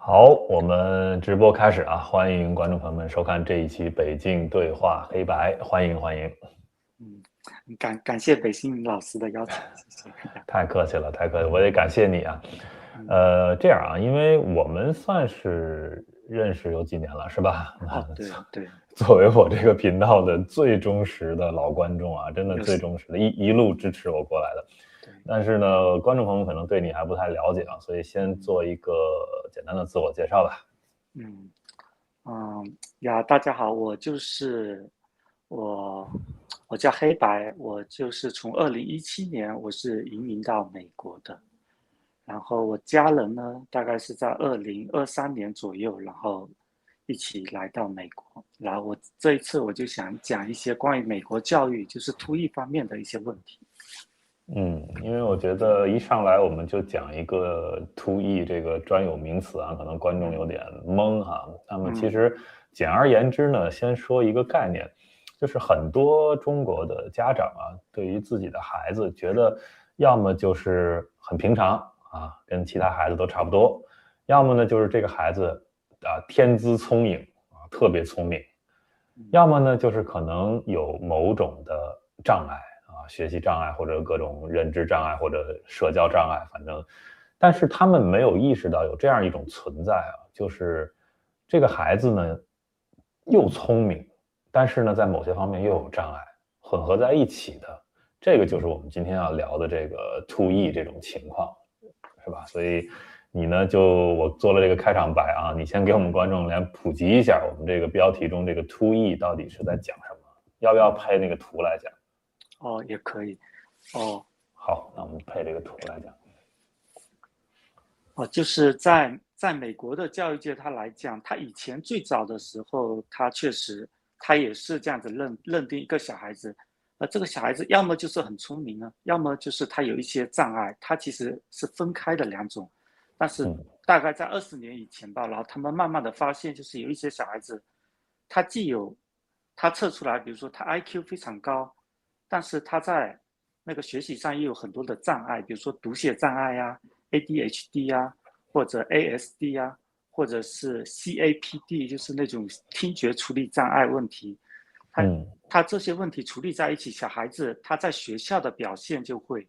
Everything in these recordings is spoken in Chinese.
好，我们直播开始啊！欢迎观众朋友们收看这一期《北京对话黑白》，欢迎欢迎。嗯，感谢北新老师的邀请，谢谢。太客气了，太客气了，我也感谢你啊。嗯，这样啊，因为我们算是认识有几年了，是吧？那哦，对对，作为我这个频道的最忠实的老观众啊，真的有时最忠实的，一路支持我过来的。对，但是呢，观众朋友们可能对你还不太了解啊，所以先嗯做一个简单的自我介绍吧。嗯呀，大家好，我，我叫黑白，我就是从2017年我是移民到美国的，然后我家人呢大概是在2023年左右，然后一起来到美国，然后我这一次我就想讲一些关于美国教育，就是突译方面的一些问题。因为我觉得一上来我们就讲一个 to E 这个专有名词啊，可能观众有点懵哈。那么其嗯实简而言之呢，先说一个概念，就是很多中国的家长啊，对于自己的孩子觉得要么就是很平常啊，跟其他孩子都差不多，要么呢就是这个孩子啊天资聪颖啊，特别聪明，要么呢就是可能有某种的障碍啊，学习障碍或者各种认知障碍或者社交障碍，反正，但是他们没有意识到有这样一种存在啊，就是这个孩子呢又聪明，但是呢在某些方面又有障碍，混合在一起的，这个就是我们今天要聊的这个 to E 这种情况，是吧？所以你呢，我做了这个开场白啊，你先给我们观众来普及一下我们这个标题中这个 to E 到底是在讲什么？要不要配那个图来讲？哦，也可以。哦好，那我们配这个图来讲。哦，就是在美国的教育界，他来讲，他以前最早的时候，他确实他也是这样子认定一个小孩子，这个小孩子要么就是很聪明呢，要么就是他有一些障碍，他其实是分开的两种。但是大概在20年以前吧，然后他们慢慢的发现，就是有一些小孩子，他既有他测出来，比如说他 IQ 非常高，但是他在那个学习上也有很多的障碍，比如说读写障碍呀、ADHD 呀，或者 ASD 呀，或者是 CAPD，就是那种听觉处理障碍问题。他他这些问题处理在一起，小孩子他在学校的表现就会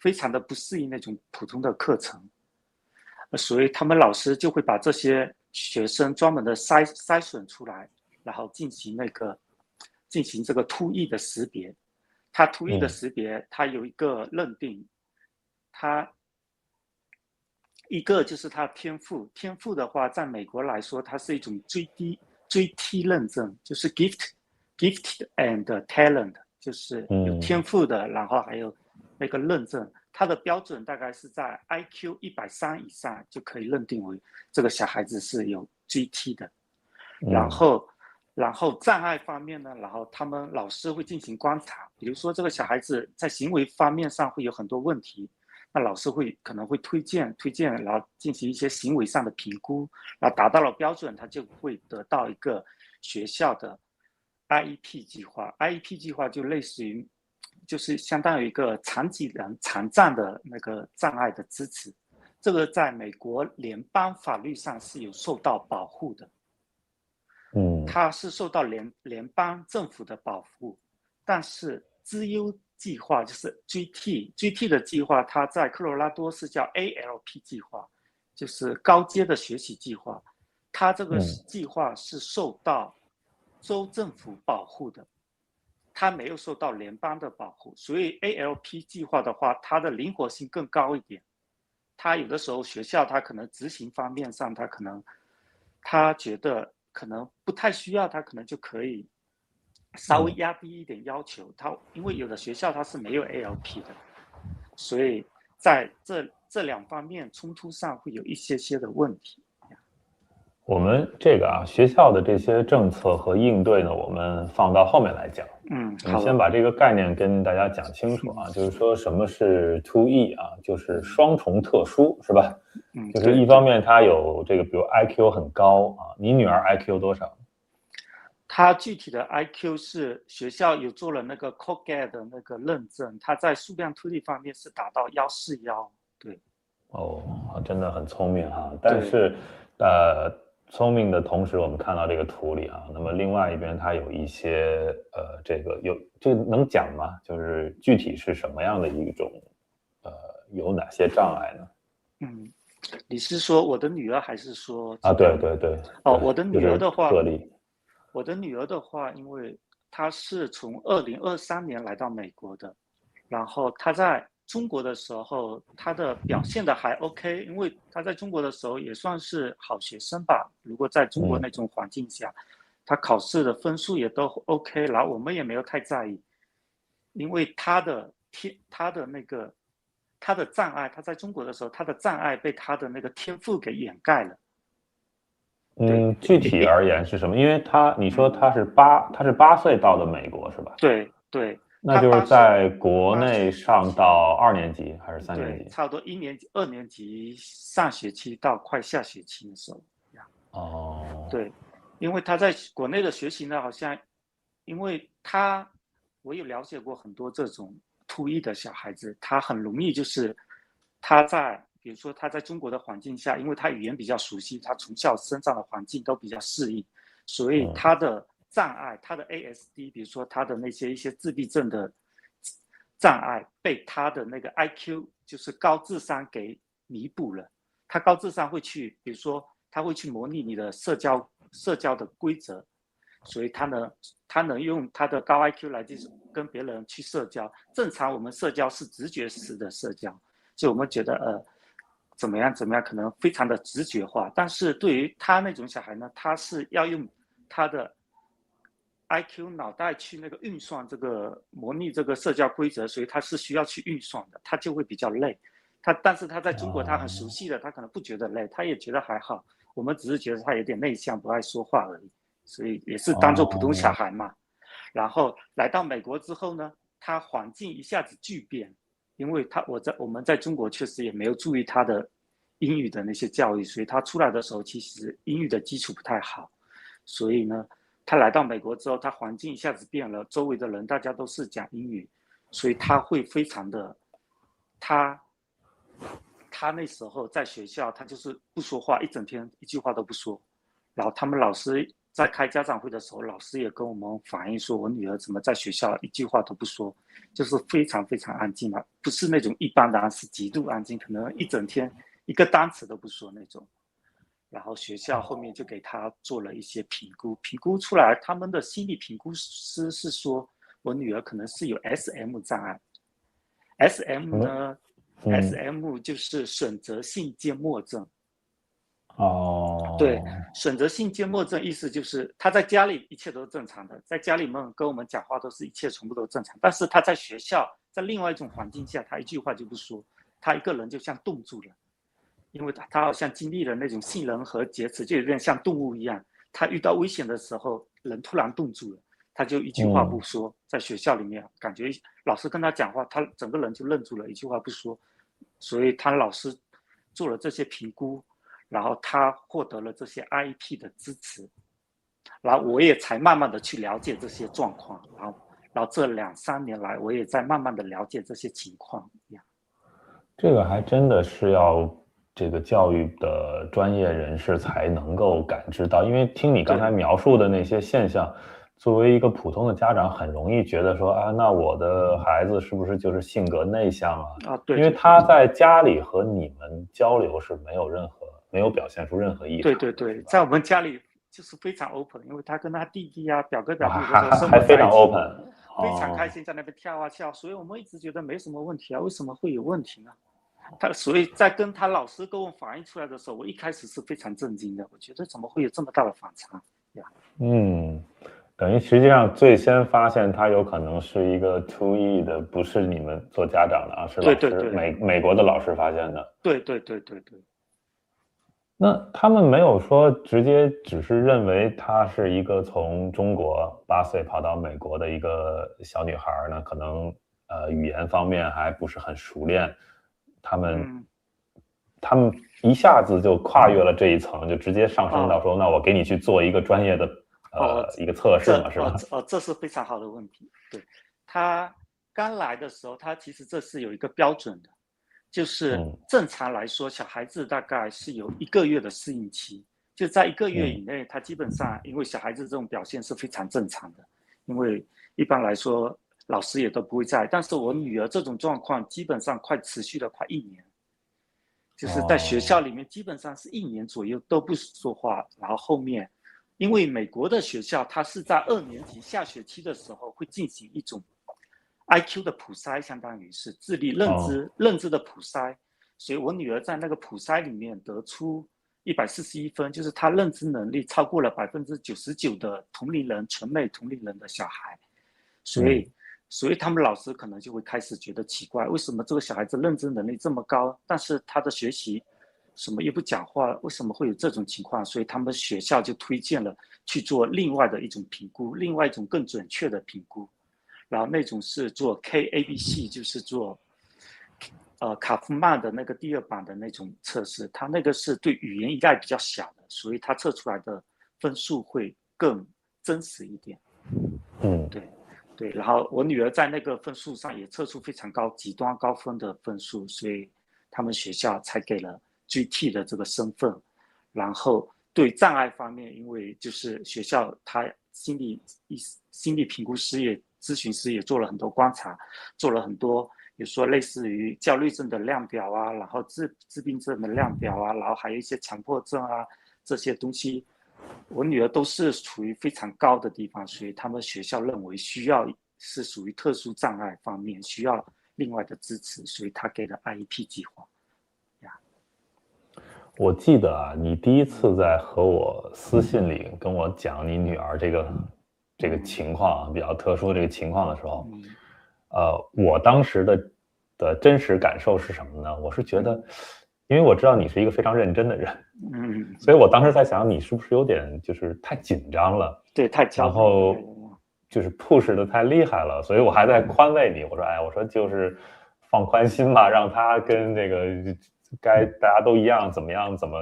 非常的不适应那种普通的课程，所以他们老师就会把这些学生专门的筛选出来，然后进行这个突译的识别。它突译的识别，它有一个认定，它一个就是它天赋，天赋的话，在美国来说，它是一种最低认证，就是 gifted and talent，就是有天赋的，然后还有那个认证，它的标准大概是在 IQ 130以上就可以认定为这个小孩子是有 GT 的，然后。然后障碍方面呢，然后他们老师会进行观察，比如说这个小孩子在行为方面上会有很多问题，那老师可能会推荐，然后进行一些行为上的评估，然后达到了标准，他就会得到一个学校的 IEP 计划。IEP 计划就类似于，就是相当于一个残疾人残障的那个障碍的支持，这个在美国联邦法律上是有受到保护的。它是受到联邦政府的保护，但是资优计划就是 GT 的计划，它在科罗拉多是叫 ALP 计划，就是高阶的学习计划。它这个计划是受到州政府保护的，它没有受到联邦的保护，所以 ALP 计划的话，它的灵活性更高一点。它有的时候学校它可能执行方面上，它可能他觉得可能不太需要，他可能就可以稍微压低一点要求。他因为有的学校它是没有 ALP 的，所以在这两方面冲突上会有一些的问题。我们这个啊，学校的这些政策和应对呢，我们放到后面来讲。我们先把这个概念跟大家讲清楚啊，就是说什么是 to E 啊，就是双重特殊，是吧？就是一方面他有这个，比如 IQ 很高啊，你女儿 IQ 多少？他具体的 IQ 是学校有做了那个 Colgate 的那个认证，他在数量推理方面是达到141，对。哦，真的很聪明哈。但是聪明的同时，我们看到这个图里啊，那么另外一边它有一些这个能讲吗？就是具体是什么样的一种有哪些障碍呢？嗯，你是说我的女儿，还是说啊，怎么样？哦，对，就是个例。我的女儿的话，因为她是从2023年来到美国的，然后她在中国的时候，她的表现的还 OK，因为她在中国的时候也算是好学生吧。如果在中国那种环境下，她考试的分数也都 OK，然后我们也没有太在意，因为她的障碍，她在中国的时候，她的障碍被她的那个天赋给掩盖了。对，具体而言是什么？因为你说他是8岁到的美国是吧？对对，那就是他八岁，在国内上到2年级还是3年级？对，差不多1年级、2年级上学期到快下学期的时候。哦，对，因为他在国内的学习呢，好像，因为我有了解过很多这种突译的小孩子，他很容易就是比如说他在中国的环境下，因为他语言比较熟悉，他从小生长的环境都比较适应，所以他的障碍，他的 ASD，比如说他的一些自闭症的障碍，被他的那个 IQ，就是高智商给弥补了。他高智商会去，比如说他会去模拟你的社交的规则，所以他能用他的高 IQ 来跟别人去社交。正常我们社交是直觉式的社交，就我们觉得怎么样怎么样，可能非常的直觉化。但是对于他那种小孩呢，他是要用他的 IQ 脑袋去那个运算模拟这个社交规则，所以他是需要去运算的，他就会比较累。但是他在中国他很熟悉的，他可能不觉得累，他也觉得还好。我们只是觉得他有点内向，不爱说话而已，所以也是当做普通小孩嘛。然后来到美国之后呢，他环境一下子巨变，因为我们在中国确实也没有注意他的英语的那些教育，所以他出来的时候其实英语的基础不太好，所以呢，他来到美国之后，他环境一下子变了，周围的人大家都是讲英语，所以他会非常的他。他那时候在学校，他就是不说话，一整天一句话都不说。然后他们老师在开家长会的时候，老师也跟我们反映说，我女儿怎么在学校一句话都不说，就是非常非常安静嘛，不是那种一般的，是极度安静，可能一整天一个单词都不说那种。然后学校后面就给他做了一些评估，评估出来，他们的心理评估师是说，我女儿可能是有 SM 障碍。SM 呢，SM 就是选择性缄默症。对，选择性缄默症意思就是他在家里一切都是正常的，在家里面跟我们讲话都是一切全部都正常，但是他在学校，在另外一种环境下，他一句话就不说，他一个人就像冻住了，因为他好像经历了那种杏仁核劫持，就有点像动物一样，他遇到危险的时候，人突然冻住了，他就一句话不说，在学校里面感觉老师跟他讲话，他整个人就愣住了，一句话不说，所以他老师做了这些评估，然后他获得了这些 IEP 的支持，然后我也才慢慢的去了解这些状况，然后这2、3年来，我也在慢慢的了解这些情况。这个还真的是要这个教育的专业人士才能够感知到，因为听你刚才描述的那些现象，作为一个普通的家长，很容易觉得说啊，那我的孩子是不是就是性格内向啊？对，因为他在家里和你们交流是没有表现出任何异常的。对，在我们家里就是非常 open，因为他跟他弟弟啊、表哥表弟有的时候生还非常 活在一起， open，非常开心，在那边跳啊跳，所以我们一直觉得没什么问题啊，为什么会有问题呢？所以在跟他老师跟我反映出来的时候，我一开始是非常震惊的，我觉得怎么会有这么大的反差呀？等于实际上最先发现他有可能是一个 2E 的，不是你们做家长的啊，是老师美国的老师发现的。对。那他们没有说直接只是认为她是一个从中国8岁跑到美国的一个小女孩呢，可能语言方面还不是很熟练，他们一下子就跨越了这一层，就直接上升到说，那我给你去做一个专业的一个测试嘛，是吧？这是非常好的问题。对，他刚来的时候，他其实这是有一个标准的，就是正常来说，小孩子大概是有1个月的适应期，就在1个月以内，他基本上因为小孩子这种表现是非常正常的，因为一般来说老师也都不会在。但是我女儿这种状况基本上持续了快1年，就是在学校里面基本上是1年左右都不说话，然后后面因为美国的学校它是在2年级下学期的时候会进行一种 IQ 的普筛，相当于是智力认知的普筛，所以我女儿在那个普筛里面得出141分，就是她认知能力超过了99%的纯美同龄人的小孩，所以他们老师可能就会开始觉得奇怪，为什么这个小孩子认知能力这么高，但是他的学习什么又不讲话，为什么会有这种情况？所以他们学校就推荐了去做另外的一种评估，另外一种更准确的评估。然后那种是做 KABC， 就是做卡夫曼的那个第2版的那种测试，它那个是对语言依赖比较小的，所以它测出来的分数会更真实一点。对，然后我女儿在那个分数上也测出非常高、极端高分的分数，所以他们学校才给了 GT 的这个身份。然后对障碍方面，因为就是学校他心理评估师也咨询师也做了很多观察，做了很多，比如说类似于焦虑症的量表啊，然后自闭症的量表啊，然后还有一些强迫症啊这些东西，我女儿都是处于非常高的地方，所以他们学校认为是属于特殊障碍方面需要另外的支持，所以他给了 IEP 计划。我记得啊，你第一次在和我私信里跟我讲你女儿这个情况比较特殊的这个情况的时候，我当时的真实感受是什么呢？我是觉得，因为我知道你是一个非常认真的人，所以我当时在想，你是不是有点就是太紧张了？对，太焦虑，然后就是 push 的太厉害了，所以我还在宽慰你，我说就是放宽心吧，让他跟这个该大家都一样，怎么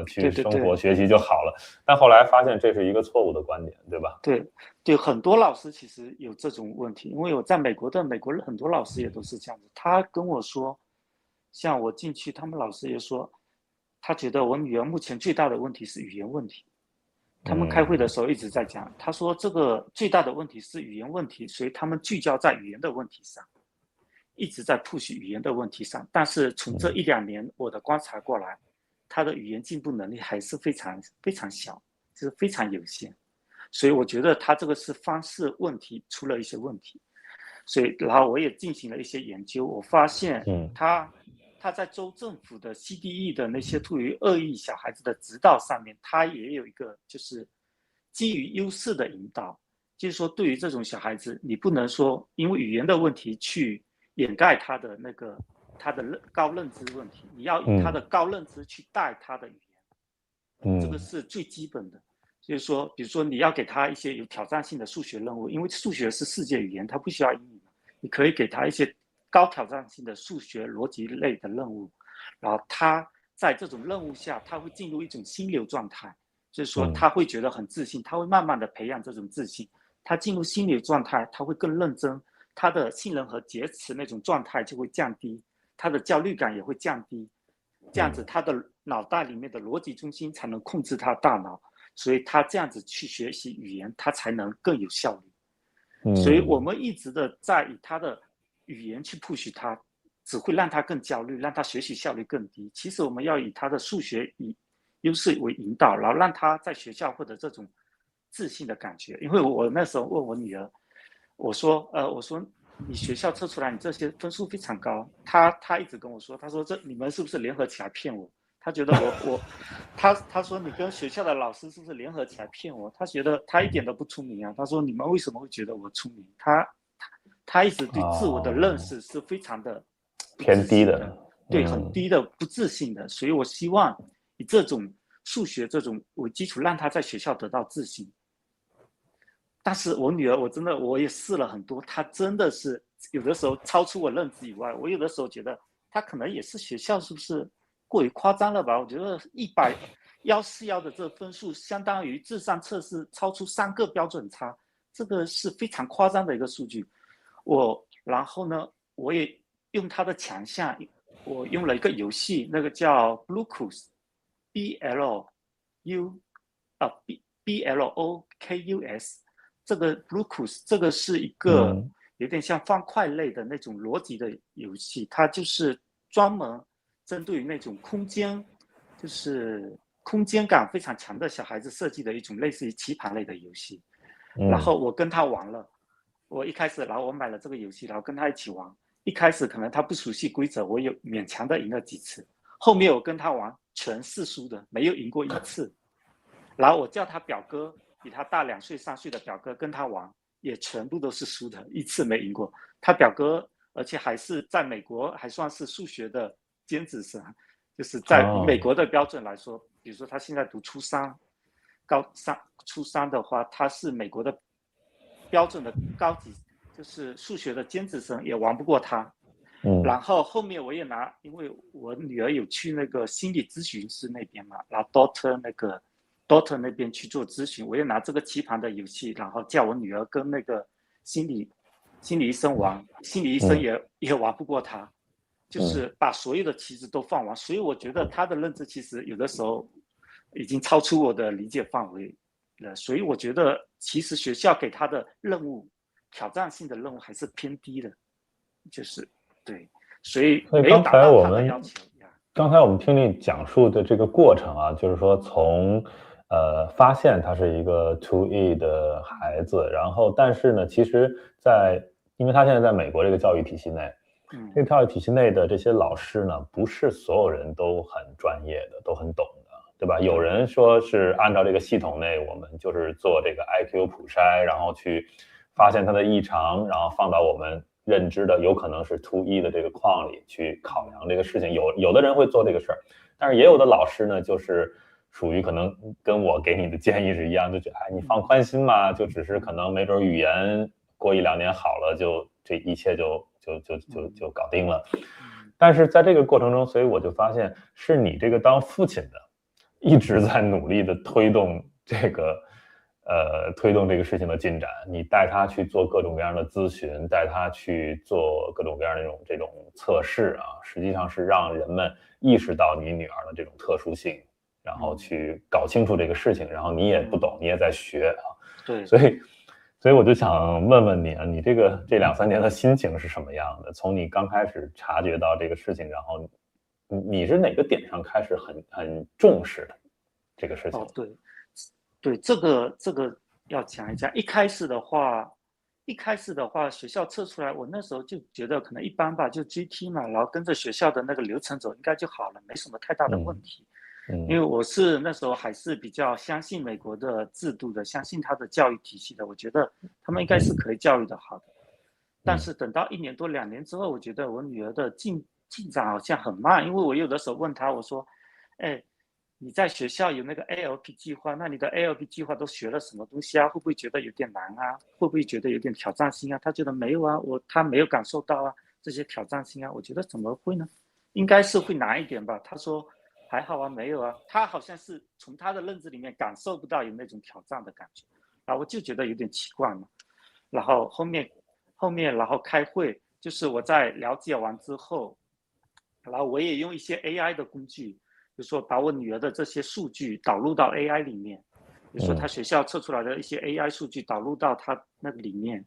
去生活学习就好了。但后来发现这是一个错误的观点，对吧？对，很多老师其实有这种问题，因为我在美国很多老师也都是这样子。他跟我说，像我进去，他们老师也说，他觉得我女儿目前最大的问题是语言问题。他们开会的时候一直在讲，他说这个最大的问题是语言问题，所以他们聚焦在语言的问题上。一直在 push 语言的问题上，但是从这1-2年我的观察过来，他的语言进步能力还是非常非常小，就是非常有限。所以我觉得他这个是方式问题出了一些问题。所以然后我也进行了一些研究，我发现他在州政府的 CDE 的那些对于恶意小孩子的指导上面，他也有一个就是基于优势的引导，就是说对于这种小孩子，你不能说因为语言的问题去掩盖他的高认知问题，你要以他的高认知去带他的语言，这个是最基本的。就是说，比如说你要给他一些有挑战性的数学任务，因为数学是世界语言，他不需要英语，你可以给他一些高挑战性的数学逻辑类的任务，然后他在这种任务下，他会进入一种心流状态，就是说他会觉得很自信，他会慢慢的培养这种自信，他进入心流状态，他会更认真，他的信任和节持那种状态就会降低，他的焦虑感也会降低，这样子他的脑袋里面的逻辑中心才能控制他大脑，所以他这样子去学习语言，他才能更有效率。所以我们一直的在以他的语言去 push 他，只会让他更焦虑，让他学习效率更低。其实我们要以他的数学优势为引导，然后让他在学校获得这种自信的感觉。因为我那时候问我女儿，我说你学校测出来你这些分数非常高，他一直跟我说，他说你们是不是联合起来骗我？他觉得他说你跟学校的老师是不是联合起来骗我？他觉得他一点都不聪明啊。他说你们为什么会觉得我聪明？他一直对自我的认识是非常的偏低的，对，很低的不自信的。所以我希望以这种数学这种为基础，让他在学校得到自信。但是我女儿，我也试了很多，她真的是有的时候超出我认知以外。我有的时候觉得她可能也是学校是不是过于夸张了吧？我觉得141的这个分数相当于智商测试超出3个标准差，这个是非常夸张的一个数据。然后呢，我也用她的强项，我用了一个游戏，那个叫 Bluecruise，BLUCRUISE， BLOKUS，这个 Blokus 这个是一个有点像方块类的那种逻辑的游戏，它就是专门针对于那种空间，就是空间感非常强的小孩子设计的一种类似于棋盘类的游戏。然后我跟他玩了，我一开始，然后我买了这个游戏，然后跟他一起玩。一开始可能他不熟悉规则，我有勉强的赢了几次。后面我跟他玩全是输的，没有赢过一次。然后我叫他表哥，比他大2岁3岁的表哥跟他玩，也全部都是输的，一次没赢过。他表哥而且还是在美国还算是数学的尖子生，就是在以美国的标准来说，比如说他现在读初3，初3的话，他是美国的标准的高级，就是数学的尖子生，也玩不过他。然后后面我也拿，因为我女儿有去那个心理咨询师那边嘛，然后 doctor 那边去做咨询，我也拿这个棋盘的游戏，然后叫我女儿跟那个心理医生玩，心理医生也玩不过他，就是把所有的棋子都放完。所以我觉得他的认知其实有的时候已经超出我的理解范围了，所以我觉得其实学校给他的任务，挑战性的任务还是偏低的，就是对，所以没有达到他的要求。刚才我们听你讲述的这个过程啊，就是说从发现他是一个 2E 的孩子，然后但是呢，其实因为他现在在美国这个教育体系内，这个教育体系内的这些老师呢，不是所有人都很专业的，都很懂的，对吧？有人说是按照这个系统内，我们就是做这个 IQ 普筛，然后去发现他的异常，然后放到我们认知的有可能是 2E 的这个框里去考量这个事情，有的人会做这个事儿，但是也有的老师呢，就是属于可能跟我给你的建议是一样，就觉得你放宽心嘛，就只是可能没准语言过1-2年好了，就这一切就搞定了。但是在这个过程中，所以我就发现是你这个当父亲的一直在努力的推动这个事情的进展，你带他去做各种各样的咨询，带他去做各种各样的这种测试啊，实际上是让人们意识到你女儿的这种特殊性，然后去搞清楚这个事情，然后你也不懂，你也在学啊。对，所以我就想问问你啊，你这2-3年的心情是什么样的？从你刚开始察觉到这个事情，然后你是哪个点上开始很重视的这个事情？对，这个要讲一下。一开始的话，学校测出来，我那时候就觉得可能一般吧，就 GT 嘛，然后跟着学校的那个流程走，应该就好了，没什么太大的问题。因为我是那时候还是比较相信美国的制度的，相信他的教育体系的，我觉得他们应该是可以教育的好的。但是等到1年多2年之后，我觉得我女儿的进展好像很慢，因为我有的时候问她，我说，你在学校有那个 ALP 计划，那你的 ALP 计划都学了什么东西啊？会不会觉得有点难啊？会不会觉得有点挑战性啊？他觉得没有啊，他没有感受到啊这些挑战性啊。我觉得怎么会呢？应该是会难一点吧。他说还好啊，没有啊。他好像是从他的认知里面感受不到有那种挑战的感觉，然后我就觉得有点奇怪嘛。然后后面然后开会，就是我在了解完之后，然后我也用一些 AI 的工具。比如说把我女儿的这些数据导入到 AI 里面，比如说她学校测出来的一些 AI 数据导入到她那个里面，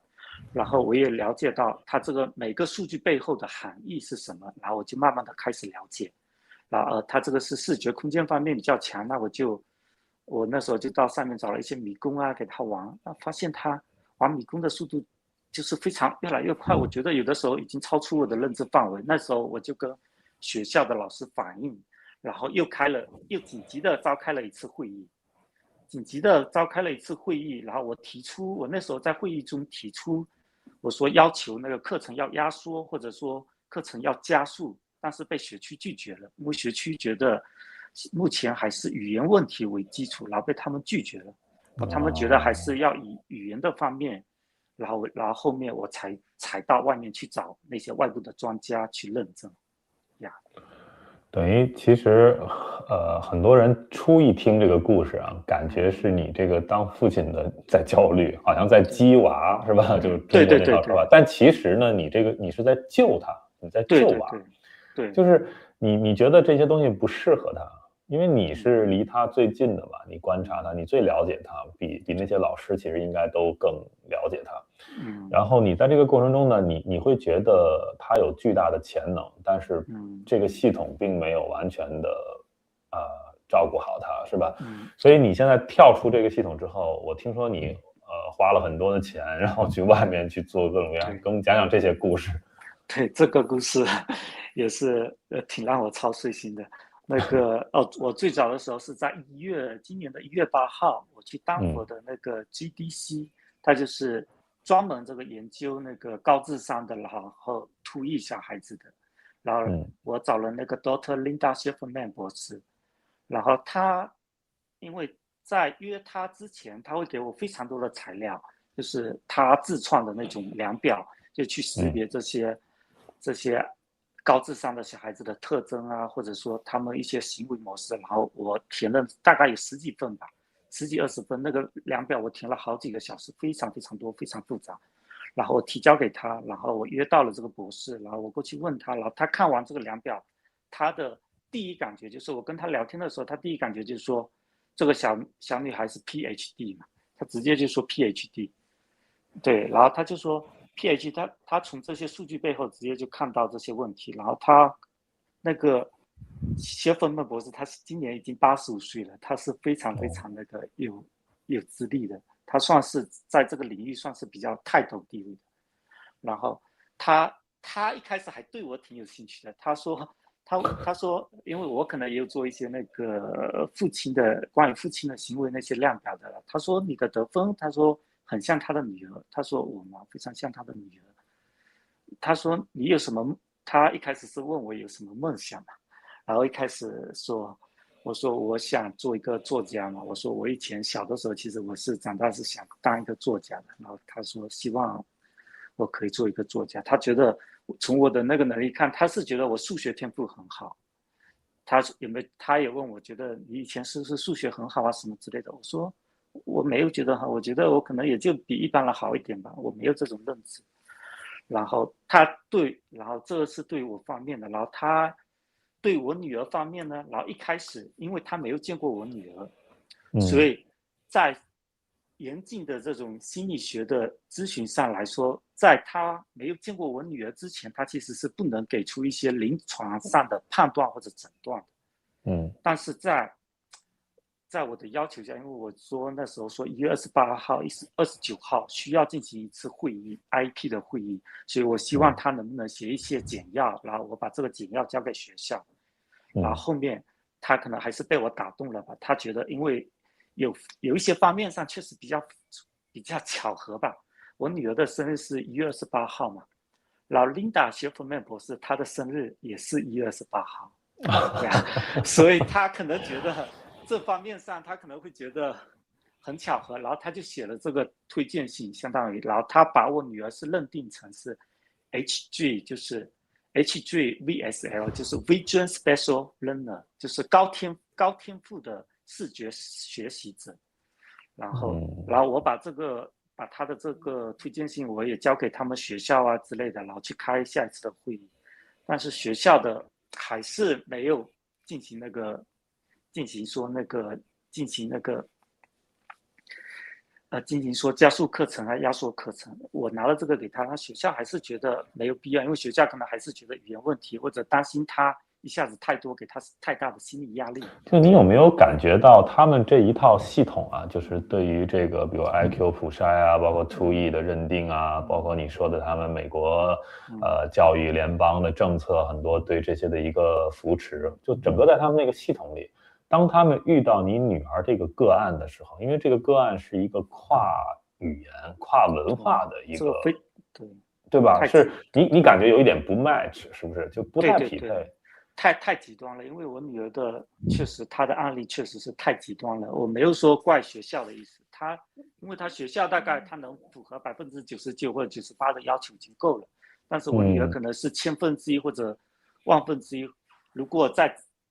然后我也了解到她这个每个数据背后的含义是什么，然后我就慢慢的开始了解，然后她这个是视觉空间方面比较强，那我那时候就到上面找了一些迷宫啊给她玩，发现她玩迷宫的速度就是越来越快，我觉得有的时候已经超出我的认知范围，那时候我就跟学校的老师反映。然后又紧急的召开了一次会议，然后我那时候在会议中提出，我说要求那个课程要压缩，或者说课程要加速，但是被学区拒绝了，因为学区觉得目前还是语言问题为基础，然后被他们拒绝了，他们觉得还是要以语言的方面，然后后面我才到外面去找那些外部的专家去认证，呀。等于其实，很多人初一听这个故事啊，感觉是你这个当父亲的在焦虑，好像在激娃，是吧？就是中国那套说法。但其实呢，你是在救他，你在救娃。对，就是你觉得这些东西不适合他，因为你是离他最近的嘛，你观察他，你最了解他，比那些老师其实应该都更了解他。然后你在这个过程中呢，你会觉得他有巨大的潜能，但是这个系统并没有完全的照顾好他，是吧？所以你现在跳出这个系统之后，我听说你花了很多的钱，然后去外面去做各种各样，跟我们讲讲这些故事。对，这个故事也是挺让我操碎心的。那个我最早的时候是在今年的1月8号，我去丹佛的那个 GDC，它就是专门这个研究那个高智商的然后突异小孩子的。然后我找了那个 Dr. Linda Schifferman 博士，然后他因为在约他之前，他会给我非常多的材料，就是他自创的那种量表，就去识别这些高智商的小孩子的特征啊，或者说他们一些行为模式。然后我填了大概有10几份吧，10几20份，那个量表我填了好几个小时，非常非常多，非常复杂。然后我提交给他，然后我约到了这个博士，然后我过去问他，然后他看完这个量表，他的第一感觉就是我跟他聊天的时候，他第一感觉就是说这个小女孩是 PhD 嘛，他直接就说 PhD， 对，然后他就说 PhD， 他从这些数据背后直接就看到这些问题，然后他那个谢芬曼博士，他今年已经85岁了，他是非常非常那个有资历的。他算是在这个领域算是比较泰斗地位的。然后他一开始还对我挺有兴趣的，他说，因为我可能也有做一些那个关于父亲的行为那些量表的，他说你的得分，他说很像他的女儿，他说我嘛非常像他的女儿，他说你有什么？他一开始是问我有什么梦想嘛，然后一开始我说我想做一个作家嘛，我说我以前小的时候其实我是长大是想当一个作家的，然后他说希望我可以做一个作家，他觉得从我的那个能力看，他是觉得我数学天赋很好，他也问我觉得你以前是不是数学很好啊什么之类的，我说我没有觉得好，我觉得我可能也就比一般人好一点吧，我没有这种认知。然后然后这个是对我方面的，然后他对我女儿方面呢，然后一开始因为他没有见过我女儿，所以在严谨的这种心理学的咨询上来说，在他没有见过我女儿之前，他其实是不能给出一些临床上的判断或者诊断的。但是在我的要求下，因为我说那时候说1月28号、29号需要进行一次会议 ，IP 的会议，所以我希望他能不能写一些简要，然后我把这个简要交给学校，然后后面他可能还是被我打动了吧，他觉得因为有一些方面上确实比较巧合吧，我女儿的生日是1月28号嘛，然后 Linda Schifferman 博士她的生日也是1月28号，对啊，所以他可能觉得。这方面上，他可能会觉得很巧合，然后他就写了这个推荐信，相当于，然后他把我女儿是认定成是 HG， 就是 HG VSL， 就是 Vision Special Learner， 就是高天赋的视觉学习者。然后我把他的这个推荐信我也交给他们学校啊之类的，然后去开下一次的会议，但是学校的还是没有进行说加速课程啊、压缩课程，我拿了这个给他，学校还是觉得没有必要，因为学校可能还是觉得语言问题，或者担心他一下子太多，给他太大的心理压力。就你有没有感觉到他们这一套系统啊，就是对于这个，比如 IQ 普筛啊，包括 TOEIC 的认定啊，包括你说的他们美国教育联邦的政策，很多对这些的一个扶持，就整个在他们那个系统里。当他们遇到你女儿这个个案的时候，因为这个个案是一个跨语言、跨文化的一个，对吧？是你感觉有一点不 match， 是不是？就不太匹配。对，太极端了。因为我女儿的确实，她的案例确实是太极端了。我没有说怪学校的意思，因为她学校大概她能符合99%或者98%的要求已经够了，但是我女儿可能是1/1000或者1/1000，如果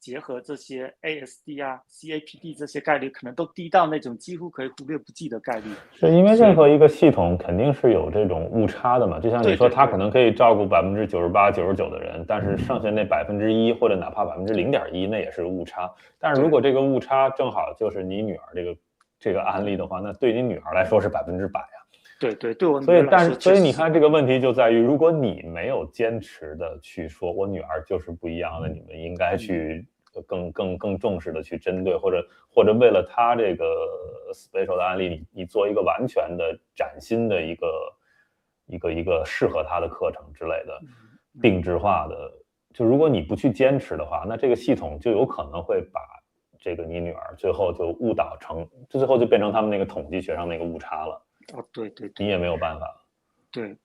结合这些 ASD 啊、CAPD 这些概率，可能都低到那种几乎可以忽略不计的概率。是因为任何一个系统肯定是有这种误差的嘛，就像你说，它可能可以照顾98%、99%的人，但是剩下那1%或者哪怕0.1%，那也是误差。但是如果这个误差正好就是你女儿这个案例的话，那对你女儿来说是100%啊。对我女儿来说，所以你看这个问题就在于，如果你没有坚持的去说我女儿就是不一样的，你们应该去更重视的去针对，或者为了她这个 special 的案例，你做一个完全的崭新的一个适合她的课程之类的定制化的。就如果你不去坚持的话，那这个系统就有可能会把这个你女儿最后就误导成，最后就变成他们那个统计学上那个误差了。对，你也没有办法。对，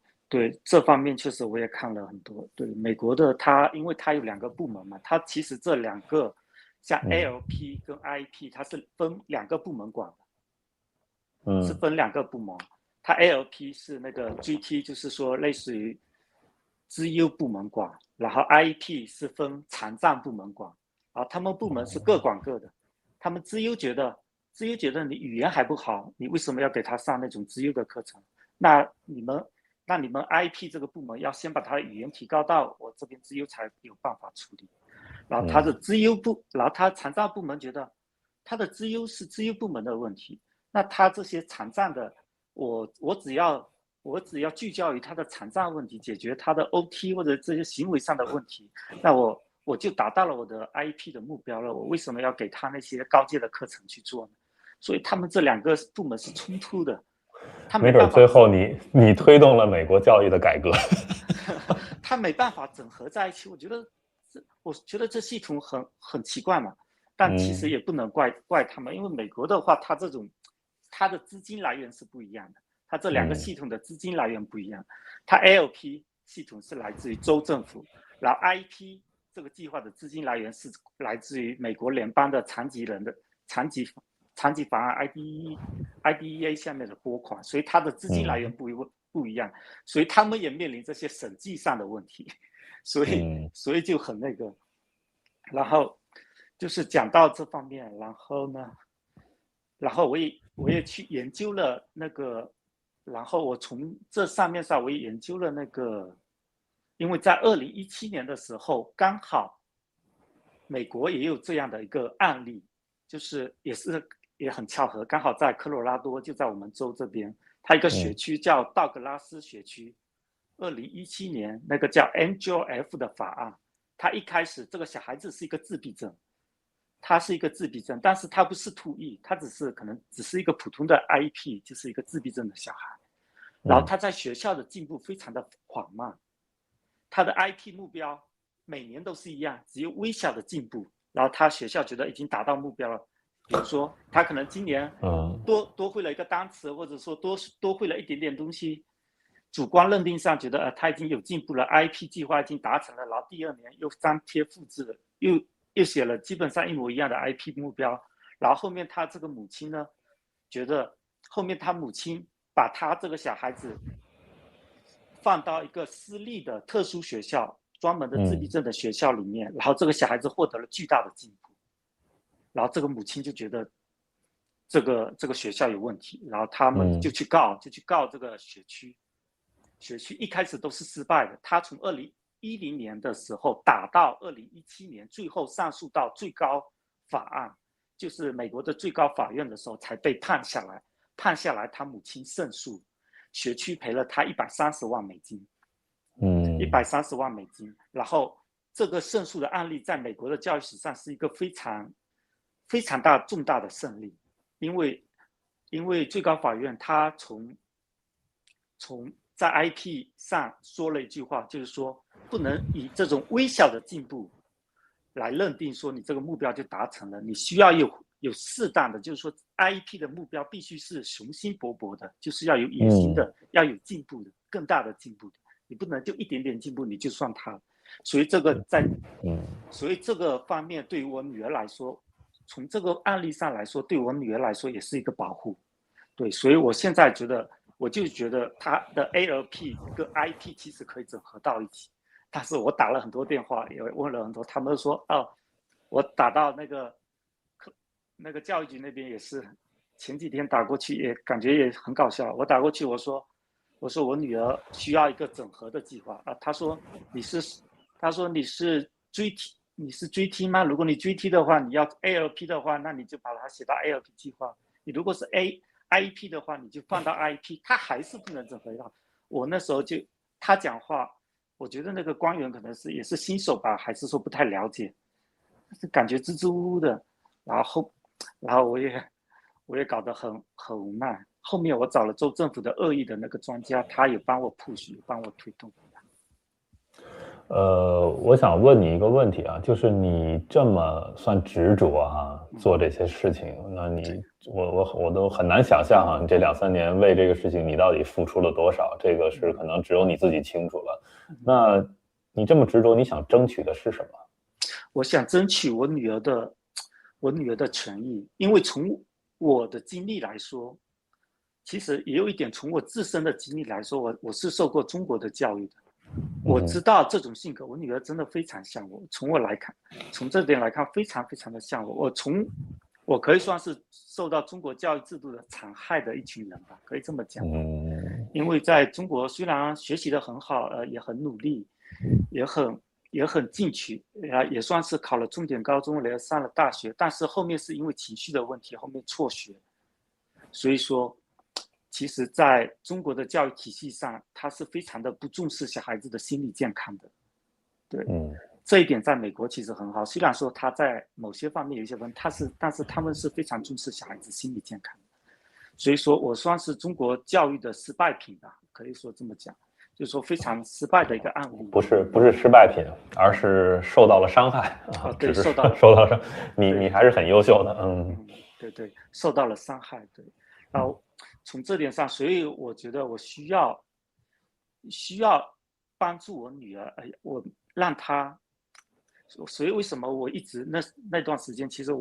这方面确实我也看了很多。对，美国的因为它有2个部门嘛，它其实这2个像 ALP 跟 IEP，它是分2个部门管的，是分2个部门。它 ALP 是那个 GT， 就是说类似于资优部门管，然后 IEP 是分残障部门管，然后他们部门是各管各的。他们资优觉得你语言还不好，你为什么要给他上那种资优的课程？那你们 IEP 这个部门要先把他的语言提高到我这边资优才有办法处理。然后他的资优然后他残障部门觉得他的资优是资优部门的问题，那他这些残障的，我只要聚焦于他的残障问题，解决他的 OT 或者这些行为上的问题，那我就达到了我的 IEP 的目标了。我为什么要给他那些高阶的课程去做呢？所以他们这2个部门是冲突的。他没准最后你推动了美国教育的改革。他没办法整合在一起。我觉得这系统很奇怪嘛，但其实也不能怪他们，因为美国的话，它的资金来源是不一样的，它这2个系统的资金来源不一样。它 ALP 系统是来自于州政府，然后 IEP 这个计划的资金来源是来自于美国联邦的残疾法案 IDEA 下面的拨款，所以它的资金来源不一样，所以他们也面临这些审计上的问题，所以就很那个。然后就是讲到这方面，然后我也去研究了那个，然后我从这上面我也研究了那个，因为在2017年的时候，刚好美国也有这样的一个案例，就是也很巧合，刚好在科罗拉多，就在我们州这边，它一个学区叫道格拉斯学区。2017年那个叫 NGF 的法案，他一开始这个小孩子是一个自闭症，但是他不是突异，他可能只是一个普通的 IEP， 就是一个自闭症的小孩。然后他在学校的进步非常的缓慢，他的 IEP 目标每年都是一样，只有微小的进步。然后他学校觉得已经达到目标了，比如说他可能今年多会了一个单词，或者说多会了一点点东西，主观认定上觉得他已经有进步了 ，IEP 计划已经达成了，然后第2年又粘贴复制了，又写了基本上一模一样的 IEP 目标。然后后面他这个母亲呢，觉得后面他母亲把他这个小孩子放到一个私立的特殊学校，专门的自闭症的学校里面，然后这个小孩子获得了巨大的进步。然后这个母亲就觉得这个学校有问题，然后他们就去告这个学区一开始都是失败的。他从2010年的时候打到2017年，最后上诉到最高法案，就是美国的最高法院的时候才被判下来。他母亲胜诉，学区赔了他130万美金。130万美金。然后这个胜诉的案例在美国的教育史上是一个非常非常重大的胜利，因为最高法院他从在 IP 上说了一句话，就是说不能以这种微小的进步来认定说你这个目标就达成了，你需要有适当的，就是说 IEP 的目标必须是雄心勃勃的，就是要有野心的，要有进步的，更大的进步的，你不能就一点点进步你就算它。所以这个方面对于我女儿来说，从这个案例上来说，对我女儿来说也是一个保护。对，所以我现在我就觉得它的 ALP 跟 IP 其实可以整合到一起。但是我打了很多电话，也问了很多，他们说我打到那个教育局那边也是，前几天打过去也感觉也很搞笑。我打过去我说我女儿需要一个整合的计划啊，他说你是 GT 吗？如果你 GT 的话，你要 ALP 的话，那你就把它写到 ALP 计划。你如果是 IEP 的话，你就放到 IEP，他还是不能整合到。我那时候就他讲话，我觉得那个官员可能也是新手吧，还是说不太了解，感觉支支吾吾的，然后我也搞得很无奈。后面我找了州政府的恶意的那个专家，他也帮我 push，帮我推动。我想问你一个问题啊，就是你这么算执着啊，做这些事情，那我都很难想象啊，你这2-3年为这个事情你到底付出了多少，这个是可能只有你自己清楚了。那你这么执着，你想争取的是什么？我想争取我女儿的权益，因为从我的经历来说，其实也有一点从我自身的经历来说，我是受过中国的教育的。我知道这种性格，我女儿真的非常像我。从我来看，从这点来看，非常非常的像我。我可以算是受到中国教育制度的残害的一群人吧，可以这么讲。因为在中国虽然学习的很好，也很努力，也很进取，也算是考了重点高中，也上了大学，但是后面是因为情绪的问题，后面辍学。所以说，其实在中国的教育体系上，他是非常的不重视小孩子的心理健康的。对，这一点在美国其实很好。虽然说他在某些方面有一些问题，但是他们是非常重视小孩子心理健康的。所以说我算是中国教育的失败品吧，可以说这么讲，就是说非常失败的一个案例。不是失败品，而是受到了伤害啊，对，只是受到伤，你还是很优秀的，对，受到了伤害，对。然后从这点上，所以我觉得我需要帮助我女儿，我让她，所以为什么我一直那段时间，其实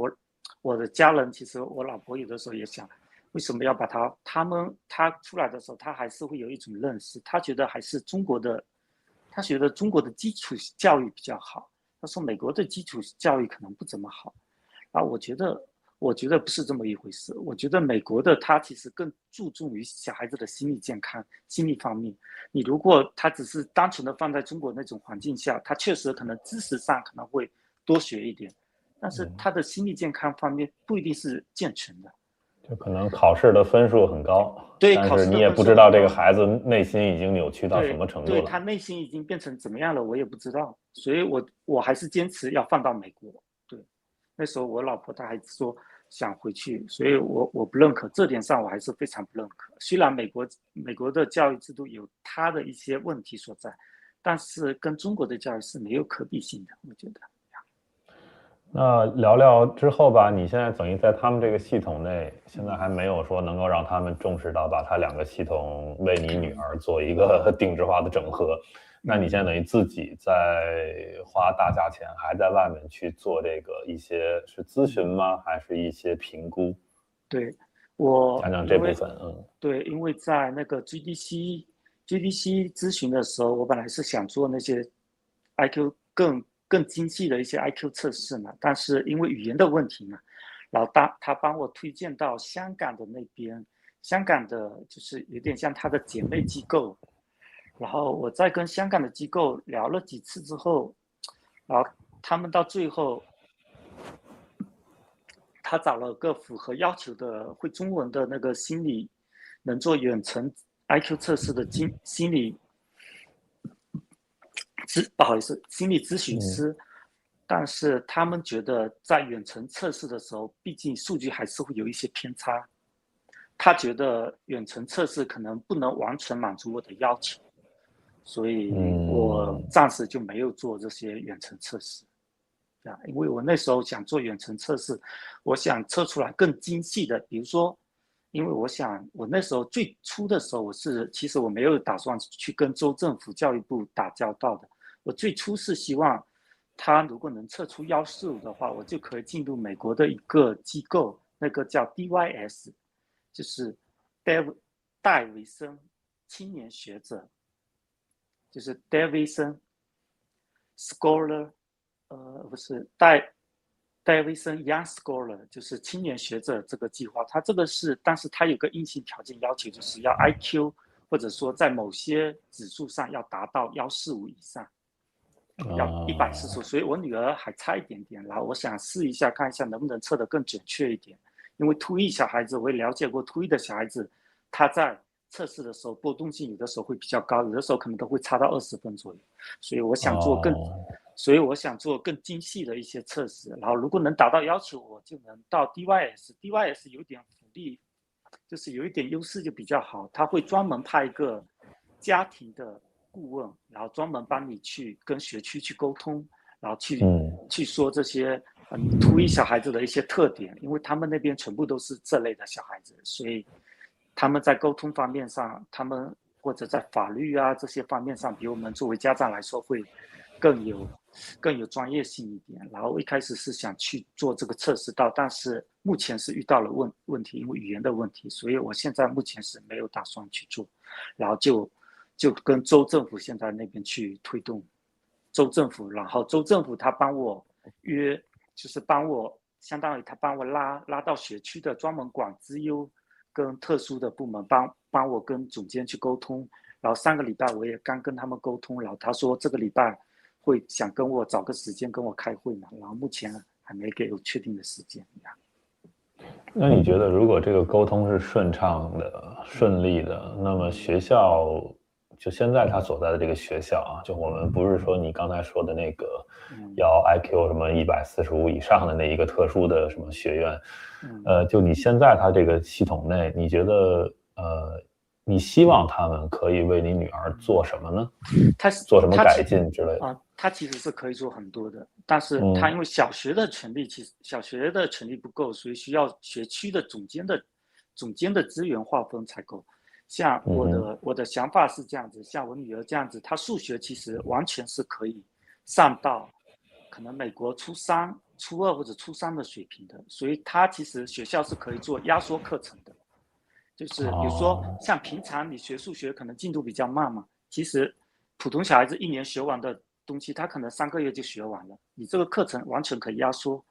我的家人，其实我老婆有的时候也想，为什么要把她出来的时候，她还是会有一种认识，她觉得还是她觉得中国的基础教育比较好，她说美国的基础教育可能不怎么好。啊，我觉得不是这么一回事。我觉得美国的他其实更注重于小孩子的心理健康、心理方面。你如果他只是单纯的放在中国那种环境下，他确实可能知识上可能会多学一点，但是他的心理健康方面不一定是健全的。就可能考试的分数很高，对，但是你也不知道这个孩子内心已经扭曲到什么程度了。对，他内心已经变成怎么样了，我也不知道。所以我还是坚持要放到美国。对，那时候我老婆她还说想回去，所以我不认可这点上，我还是非常不认可。虽然美国的教育制度有它的一些问题所在，但是跟中国的教育是没有可比性的，我觉得。那聊聊之后吧，你现在等于在他们这个系统内，现在还没有说能够让他们重视到把他2个系统为你女儿做一个定制化的整合。那你现在等于自己在花大价钱，还在外面去做这个一些是咨询吗？还是一些评估？对，讲讲这部分。对，因为在那个 GDC 咨询的时候，我本来是想做那些 IQ 更精细的一些 IQ 测试嘛，但是因为语言的问题嘛，然后他帮我推荐到香港的那边，香港的就是有点像他的姐妹机构，然后我在跟香港的机构聊了几次之后，然后他们到最后，他找了个符合要求的会中文的那个心理，能做远程 IQ 测试的心理不好意思，心理咨询师。但是他们觉得在远程测试的时候，毕竟数据还是会有一些偏差。他觉得远程测试可能不能完全满足我的要求，所以我暂时就没有做这些远程测试。因为我那时候想做远程测试，我想测出来更精细的，比如说，因为我那时候最初的时候，其实我没有打算去跟州政府教育部打交道的，我最初是希望他如果能测出145的话，我就可以进入美国的一个机构，那个叫 DYS， 就是戴维森青年学者，就是 Davidson Scholar，不是戴维森 Young Scholar 就是青年学者这个计划，它这个是，但是它有个硬性条件要求，就是要 IQ 或者说在某些指数上要达到145以上，要145，所以我女儿还差一点点，然后我想试一下看一下能不能测得更准确一点，因为2E小孩子我也了解过，2E的小孩子他在测试的时候波动性有的时候会比较高，有的时候可能都会差到20分左右，所以我想做更精细的一些测试，然后如果能达到要求，我就能到 DYS 有点福利，就是有一点优势就比较好，他会专门派一个家庭的顾问，然后专门帮你去跟学区去沟通，然后去说这些2E小孩子的一些特点，因为他们那边全部都是这类的小孩子，所以他们在沟通方面上，他们或者在法律啊这些方面上，比我们作为家长来说会更有专业性一点。然后一开始是想去做这个测试到，但是目前是遇到了问题，因为语言的问题，所以我现在目前是没有打算去做，然后就跟州政府现在那边去推动州政府，然后州政府他帮我约，就是帮我相当于他帮我拉到学区的专门管资优跟特殊的部门，帮我跟总监去沟通。然后3个礼拜我也刚跟他们沟通，然后他说这个礼拜会想跟我找个时间跟我开会嘛，然后目前还没给我确定的时间。那你觉得如果这个沟通是顺畅的、顺利的，那么学校就现在他所在的这个学校啊，就我们不是说你刚才说的那个要 IQ 什么145以上的那一个特殊的什么学院，就你现在他这个系统内，你觉得你希望他们可以为你女儿做什么呢？做什么改进之类的？他其实是可以做很多的，但是他因为小学的权利不够，所以需要学区的总监的资源划分才够。像我的想法是这样子，像我女儿这样子，她数学其实完全是可以上到可能美国初3、初2或者初3的水平的，所以她其实学校是可以做压缩课程的。就是比如说像平常你学数学可能进度比较慢嘛，其实普通小孩子1年学完的东西，他可能3个月就学完了。你这个课程完全可以压缩，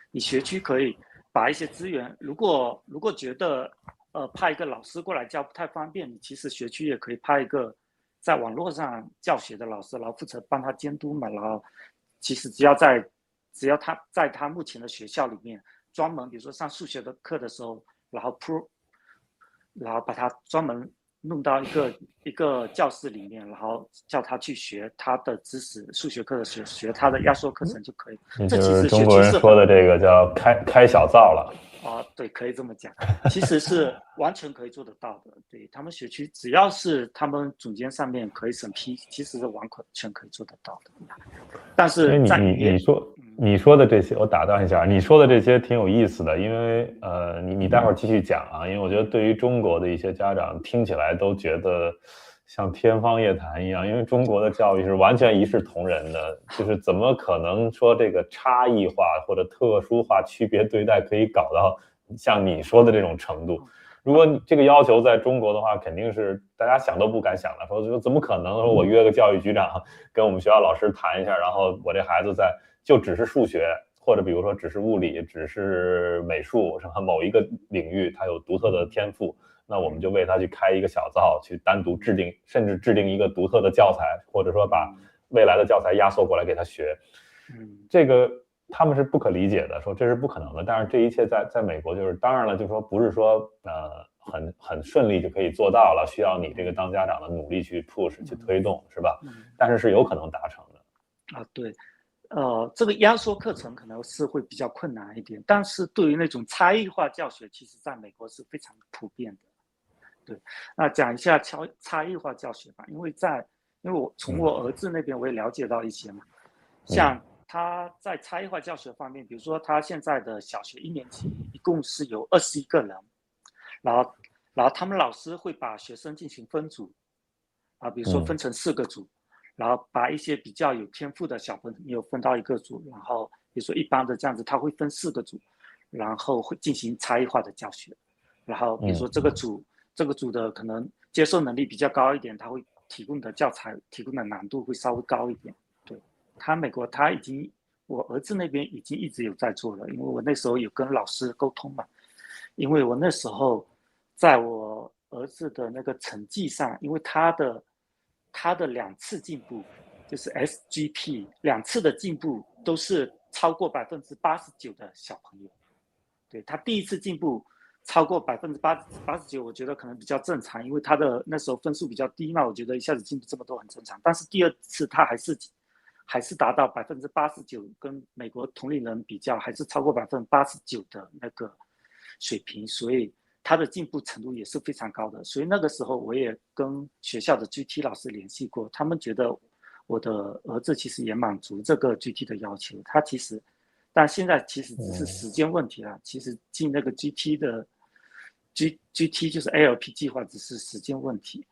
你学区可以把一些资源，如果觉得派一个老师过来教不太方便，你其实学区也可以派一个在网络上教学的老师，然后负责帮他监督嘛。然后其实只要他在他目前的学校里面专门，比如说上数学的课的时候，然后把他专门弄到一个教室里面，然后叫他去学他的知识，数学课的学他的压缩课程就可以。这就是中国人说的这个叫开小灶了。对，可以这么讲，其实是完全可以做得到的。对，他们学区只要是他们总监上面可以审批，其实是完全可以做得到的。但是在你说的这些，我打断一下，你说的这些挺有意思的，因为你待会儿继续讲啊，因为我觉得对于中国的一些家长听起来都觉得像天方夜谭一样，因为中国的教育是完全一视同仁的，就是怎么可能说这个差异化或者特殊化区别对待可以搞到像你说的这种程度？如果你这个要求在中国的话，肯定是大家想都不敢想的，说怎么可能？说我约个教育局长跟我们学校老师谈一下，然后我这孩子就只是数学，或者比如说只是物理，只是美术，什么某一个领域他有独特的天赋，那我们就为他去开一个小灶，去单独甚至制定一个独特的教材，或者说把未来的教材压缩过来给他学。这个他们是不可理解的，说这是不可能的。但是这一切在美国就是，当然了，就是说不是说很顺利就可以做到了，需要你这个当家长的努力去 push 去推动，是吧？但是是有可能达成的。对。这个压缩课程可能是会比较困难一点，但是对于那种差异化教学，其实在美国是非常普遍的。对，那讲一下差异化教学吧，因为我从我儿子那边我也了解到一些嘛，像他在差异化教学方面，比如说他现在的小学1年级一共是有21个人，然后他们老师会把学生进行分组啊，比如说分成4个组。然后把一些比较有天赋的小朋友分到一个组，然后比如说一般的这样子，他会分4个组，然后会进行差异化的教学。然后比如说这个组的可能接受能力比较高一点，他会提供的教材提供的难度会稍微高一点。对，美国他已经我儿子那边已经一直有在做了，因为我那时候有跟老师沟通嘛，因为我那时候在我儿子的那个成绩上，因为他的2次进步，就是 SGP 2次的进步都是超过89%的小朋友。对，他第一次进步超过89%，我觉得可能比较正常，因为他的那时候分数比较低嘛，我觉得一下子进步这么多很正常。但是第2次他还是达到89%，跟美国同龄人比较，还是超过89%的那个水平，所以他的进步程度也是非常高的。所以那个时候我也跟学校的 GT 老师联系过，他们觉得我的儿子其实也满足这个 GT 的要求，他其实。但现在其实只是时间问题了。其实进那个 GT 的 GT 就是 ALP 计划，只是时间问题。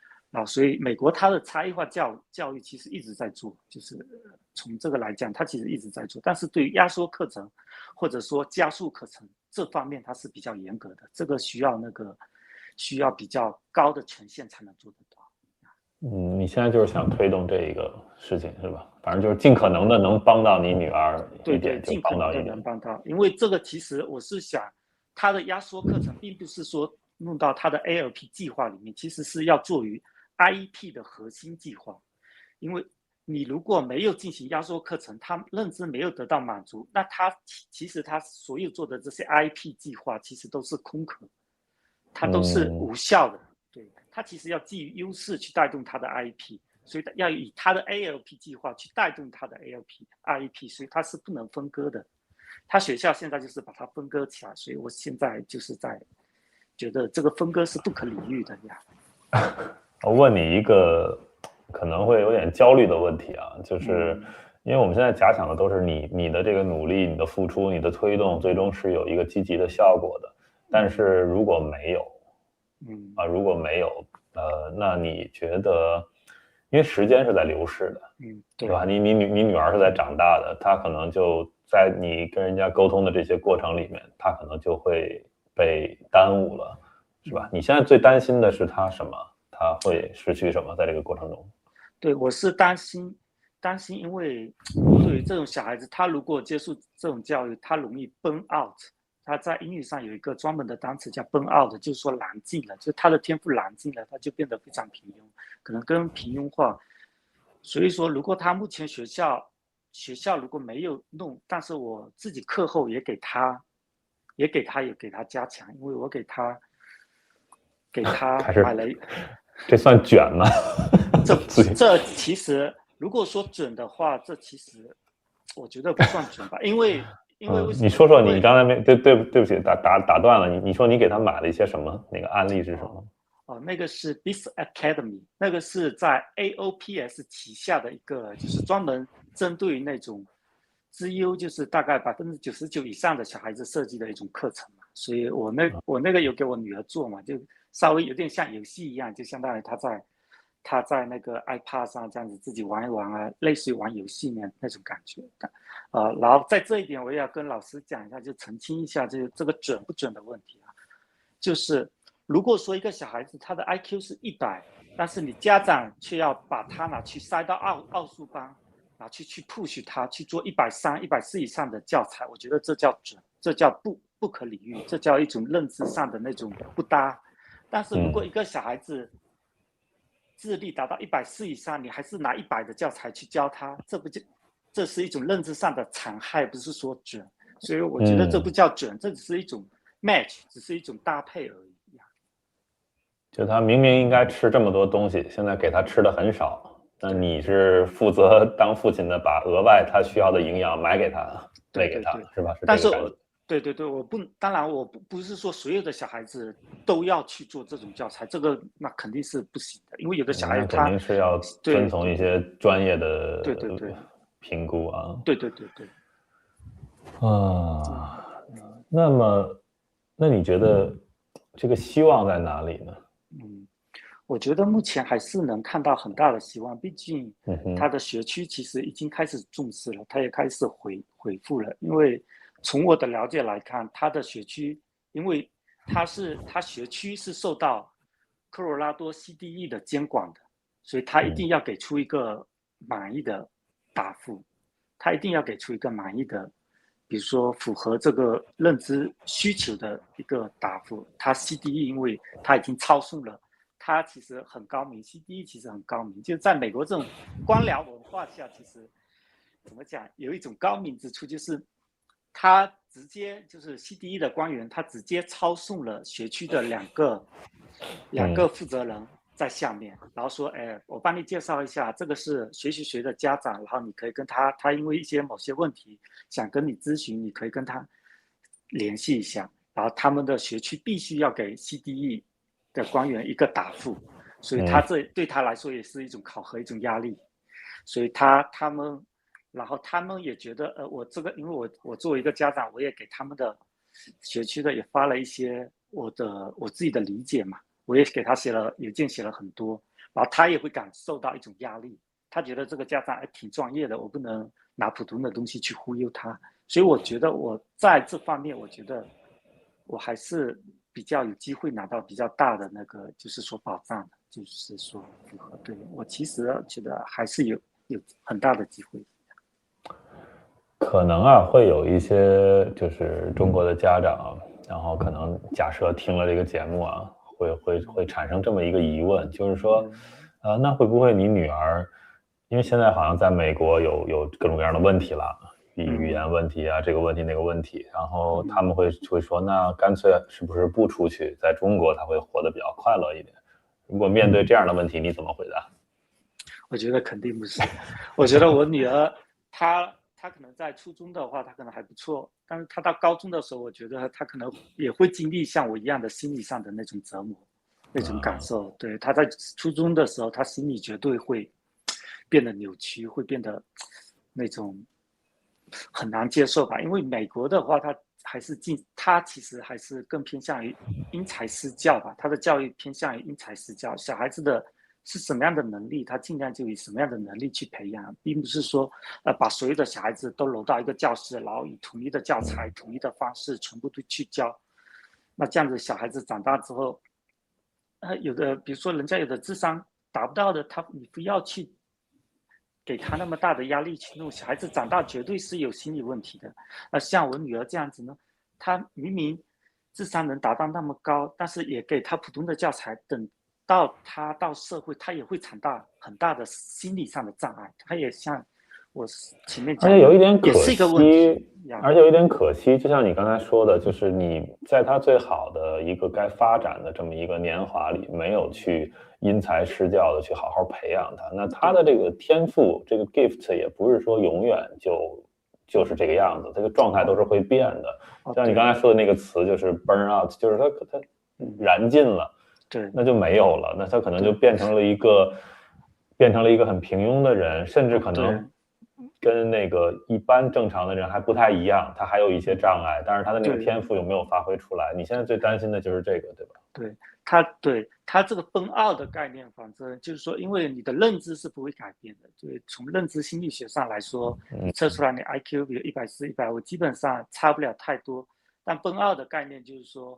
所以美国它的差异化教育其实一直在做，就是从这个来讲，它其实一直在做。但是对于压缩课程或者说加速课程这方面，它是比较严格的，这个需要比较高的权限才能做得到。你现在就是想推动这一个事情是吧？反正就是尽可能的能帮到你女儿一点就帮到一点。尽可能的能帮到，因为这个其实我是想，他的压缩课程并不是说弄到他的 ALP 计划里面，其实是要做于 IEP 的核心计划。因为你如果没有进行压缩课程，他认知没有得到满足，那其实他所有做的这些 IEP 计划其实都是空壳，它都是无效的。对，他其实要基于优势去带动他的 IEP， 所以要以他的 ALP 计划去带动他的 IEP， 所以他是不能分割的。他学校现在就是把它分割起来，所以我现在就是在觉得这个分割是不可理喻的呀。我问你一个可能会有点焦虑的问题啊，就是因为我们现在假想的都是你的这个努力、你的付出、你的推动，最终是有一个积极的效果的。但是如果没有，如果没有，那你觉得，因为时间是在流逝的，对吧？你女儿是在长大的，她可能就在你跟人家沟通的这些过程里面，她可能就会被耽误了，是吧？你现在最担心的是她什么？她会失去什么在这个过程中？对，我是担心，因为对于这种小孩子，他如果接受这种教育，他容易 burn out。他在英语上有一个专门的单词叫 burn out， 就是说燃尽了，就他的天赋燃尽了，他就变得非常平庸，可能跟平庸化。所以说，如果他目前学校如果没有弄，但是我自己课后也给他加强，因为我给他买了。这算卷吗？这其实如果说准的话，这其实我觉得不算准吧，因为为什么？你说说你刚才对不起打断了你说你给他买了一些什么？那个案例是什么？那个是 BIS Academy， 那个是在 AOPS 旗下的一个，就是专门针对那种资优，就是大概99%以上的小孩子设计的一种课程嘛。所以我那个有给我女儿做嘛，就稍微有点像游戏一样，就相当于她在那个 iPad 上这样子自己玩一玩啊，类似于玩游戏那种感觉。然后在这一点我也要跟老师讲一下，就澄清一下这个准不准的问题啊，就是如果说一个小孩子他的 IQ 是100，但是你家长却要把他拿去塞到奥数班，拿去push 他去做130、140以上的教材，我觉得这叫准，这叫不可理喻，这叫一种认知上的那种不搭。但是如果一个小孩子智力达到140以上，你还是拿100的教材去教他，这是一种认知上的残害，不是说准。所以我觉得这不叫准，这只是一种 match， 只是一种搭配而已。就他明明应该吃这么多东西，现在给他吃的很少，那你是负责当父亲的，把额外他需要的营养买给他，喂给他，是吧？但是对，当然我不是说所有的小孩子都要去做这种教材，这个那肯定是不行的，因为有的小孩他肯定是要遵从一些专业的评估啊。对。那你觉得这个希望在哪里呢？我觉得目前还是能看到很大的希望，毕竟他的学区其实已经开始重视了，他也开始回复了。因为从我的了解来看，他的学区，因为他学区是受到科罗拉多 CDE 的监管的，所以他一定要给出一个满意的答复。他一定要给出一个满意的，比如说符合这个认知需求的一个答复。他 CDE 因为他已经超送了，他其实很高明 ，CDE 其实很高明，就在美国这种官僚文化下，其实怎么讲，有一种高明之处，就是他直接就是 CDE 的官员，他直接抄送了学区的两个负责人在下面，然后说，哎，我帮你介绍一下，这个是谁的家长，然后你可以跟他因为一些某些问题想跟你咨询，你可以跟他联系一下，然后他们的学区必须要给 CDE 的官员一个答复，所以这对他来说也是一种考核，一种压力，所以他们。然后他们也觉得，我这个，因为我作为一个家长，我也给他们的学区的也发了一些我自己的理解嘛，我也给他写了邮件，写了很多，然后他也会感受到一种压力，他觉得这个家长还挺专业的，我不能拿普通的东西去忽悠他，所以我觉得我在这方面，我觉得我还是比较有机会拿到比较大的那个，就是说保障的，就是说符合，对，我其实觉得还是有很大的机会。可能啊，会有一些就是中国的家长，然后可能假设听了这个节目啊，会产生这么一个疑问，就是说，那会不会你女儿，因为现在好像在美国有各种各样的问题了，语言问题啊，这个问题那个问题，然后他们会说，那干脆是不是不出去，在中国他会活得比较快乐一点？如果面对这样的问题，你怎么回答？我觉得肯定不是，我觉得我女儿她可能在初中的话，她可能还不错，但是她到高中的时候，我觉得她可能也会经历像我一样的心理上的那种折磨，那种感受。对，她在初中的时候，她心理绝对会变得扭曲，会变得那种很难接受吧。因为美国的话，它其实还是更偏向于因材施教吧，它的教育偏向于因材施教，小孩子的。是什么样的能力，他尽量就以什么样的能力去培养，并不是说，把所有的小孩子都搂到一个教室，然后以统一的教材、统一的方式全部都去教。那这样子，小孩子长大之后，有的比如说人家有的智商达不到的，你不要去给他那么大的压力去弄。小孩子长大绝对是有心理问题的。像我女儿这样子呢，她明明智商能达到那么高，但是也给她普通的教材，等到他到社会，他也会产生很大的心理上的障碍。他也像我前面讲，而且有一点可惜，而且有一点可惜，就像你刚才说的，就是你在他最好的一个该发展的这么一个年华里，没有去因材施教的去好好培养他，那他的这个天赋，这个 gift 也不是说永远就是这个样子，这个状态都是会变的。像你刚才说的那个词，就是 burn out，就是他燃尽了。对，那就没有了，那他可能就变成了一个很平庸的人，甚至可能跟那个一般正常的人还不太一样，他还有一些障碍，但是他的那个天赋有没有发挥出来？你现在最担心的就是这个，对吧？对他这个崩二的概念，反正就是说，因为你的认知是不会改变的。对，从认知心理学上来说，你测出来你 IQ 比如140、150，基本上差不了太多。但崩二的概念就是说，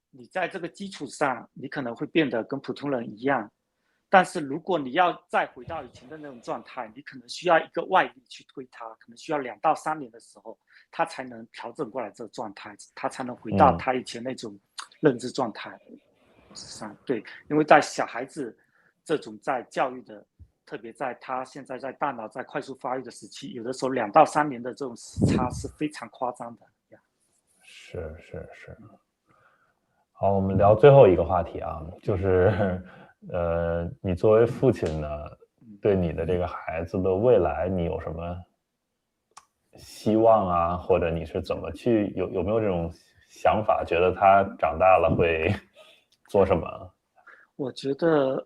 你在这个基础上，你可能会变得跟普通人一样，但是如果你要再回到以前的那种状态，你可能需要一个外力去推他，可能需要2到3年的时候，他才能调整过来这个状态，他才能回到他以前那种认知状态上。对，因为在小孩子这种在教育的，特别在他现在在大脑在快速发育的时期，有的时候2到3年的这种时差是非常夸张的。是。好，我们聊最后一个话题啊，就是你作为父亲呢，对你的这个孩子的未来，你有什么希望啊？或者你是怎么去有没有这种想法？觉得他长大了会做什么？我觉得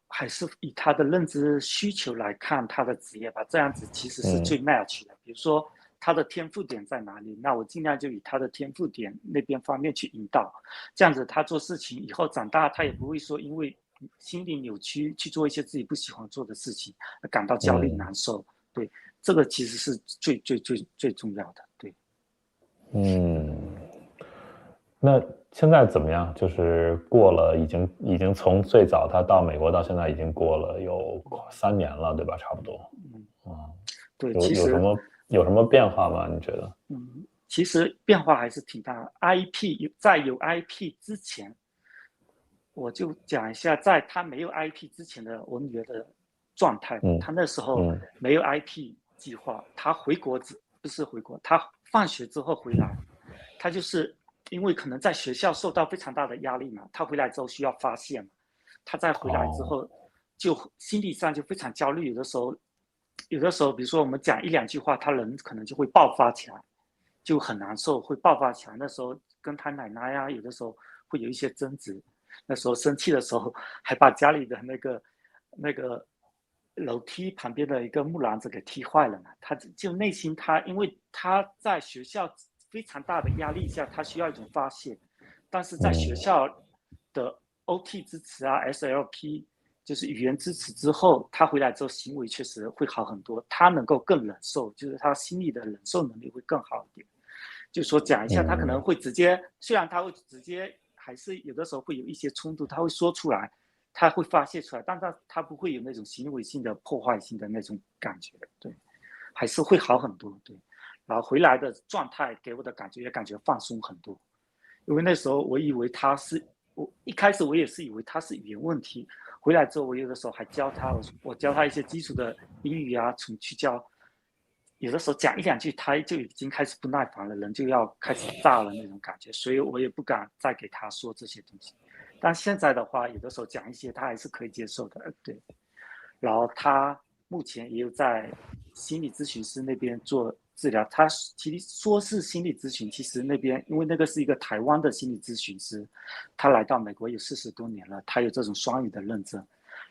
还是以他的认知需求来看他的职业吧，这样子其实是最 match 的。比如说他的天赋点在哪里，那我尽量就以他的天赋点那边方面去引导，这样子他做事情以后长大，他也不会说因为心理扭曲去做一些自己不喜欢做的事情而感到焦虑难受。对，这个其实是最重要的。对，那现在怎么样？就是过了，已经从最早他到美国到现在已经过了有3年了，对吧？差不多。对，有什么有什么变化吗？你觉得？其实变化还是挺大的。在有 IP 之前，我就讲一下，在他没有 IP 之前的我女儿的状态吧。她那时候没有 IP 计划，她不是回国，她放学之后回来，她就是因为可能在学校受到非常大的压力嘛，她回来之后需要发泄嘛，她再回来之后就心理上就非常焦虑，有的时候，比如说我们讲一两句话，她人可能就会爆发起来，就很难受，会爆发起来。那时候跟她奶奶呀，有的时候会有一些争执。那时候生气的时候，还把家里的那个楼梯旁边的一个木篮子给踢坏了嘛。他就内心因为他在学校非常大的压力下，他需要一种发泄，但是在学校的 OT 支持啊 SLP 就是语言支持之后，他回来之后行为确实会好很多，他能够更忍受，就是他心理的忍受能力会更好一点。就说讲一下，他可能会直接，虽然他会直接。还是有的时候会有一些冲突，他会说出来，他会发泄出来，但他不会有那种行为性的破坏性的那种感觉，对，还是会好很多，对。然后回来的状态给我的感觉也感觉放松很多，因为那时候我以为我一开始我也是以为他是语言问题，回来之后我有的时候还教他，我教他一些基础的英语啊，从去教。有的时候讲一两句，他就已经开始不耐烦了，人就要开始炸了那种感觉，所以我也不敢再给他说这些东西。但现在的话，有的时候讲一些，他还是可以接受的，对。然后他目前也有在心理咨询师那边做治疗。他其实说是心理咨询，其实那边因为那个是一个台湾的心理咨询师，他来到美国有40多年了，他有这种双语的认证。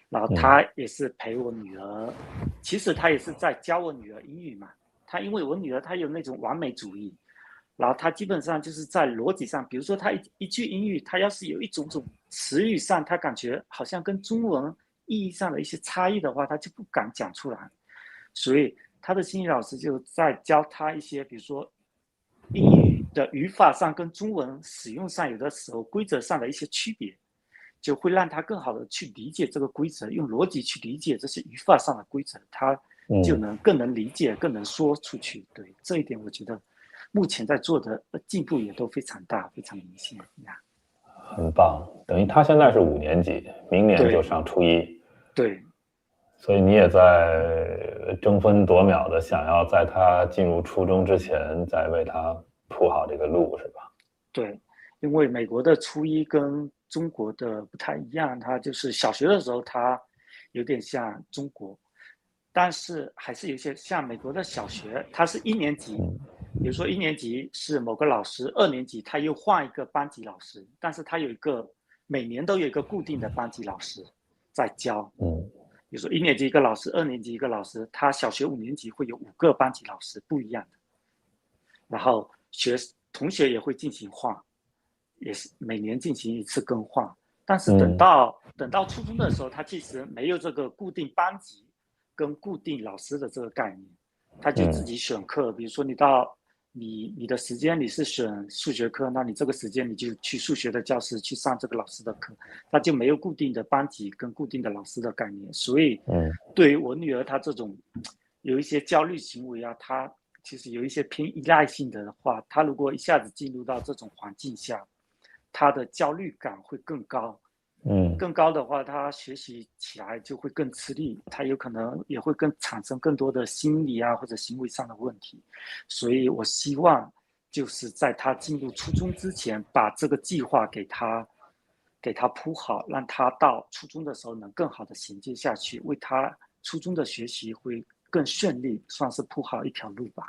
然后他也是陪我女儿，其实他也是在教我女儿英语嘛。他因为我女儿她有那种完美主义，然后他基本上就是在逻辑上，比如说他一句英语，他要是有一种词语上，他感觉好像跟中文意义上的一些差异的话，他就不敢讲出来。所以他的心理老师就在教他一些，比如说英语的语法上跟中文使用上有的时候规则上的一些区别。就会让他更好的去理解这个规则，用逻辑去理解这些语法上的规则，他就更能理解，更能说出去。对这一点，我觉得目前在做的进步也都非常大，非常明显。很棒，等于他现在是5年级，明年就上初一。对，所以你也在争分夺秒的想要在他进入初中之前再为他铺好这个路，是吧？对，因为美国的初一跟中国的不太一样，它就是小学的时候它有点像中国，但是还是有一些像美国的小学，它是1年级，比如说1年级是某个老师，2年级他又换一个班级老师，但是他每年都有一个固定的班级老师在教。比如说1年级一个老师，2年级一个老师，他小学5年级会有5个班级老师不一样的，然后同学也会进行换。也是每年进行一次更换，但是等到初中的时候，他其实没有这个固定班级跟固定老师的这个概念，他就自己选课。比如说你的时间你是选数学课，那你这个时间你就去数学的教室去上这个老师的课，他就没有固定的班级跟固定的老师的概念。所以对于我女儿她这种有一些焦虑行为啊，她其实有一些偏依赖性的话，她如果一下子进入到这种环境下，他的焦虑感会更高，更高的话，他学习起来就会更吃力，他有可能也会产生更多的心理啊或者行为上的问题。所以我希望就是在他进入初中之前，把这个计划给他铺好，让他到初中的时候能更好的衔接下去，为他初中的学习会更顺利，算是铺好一条路吧。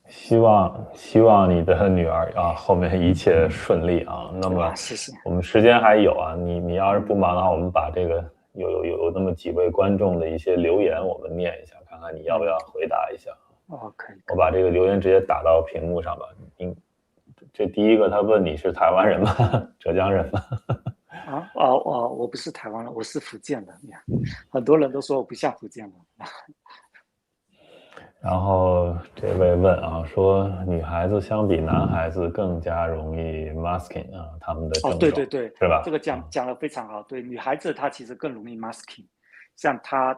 希望你的女儿啊后面一切顺利啊。那么谢谢。我们时间还有啊，你要是不忙的话，我们把这个有那么几位观众的一些留言我们念一下，看看你要不要回答一下。可以。我把这个留言直接打到屏幕上吧。这第一个他问你是台湾人吗？浙江人吗？我不是台湾人，我是福建人。很多人都说我不像福建人。然后这位问啊，说女孩子相比男孩子更加容易 masking 啊，他们的症状。对，是吧？这个讲得非常好。对，女孩子她其实更容易 masking，像她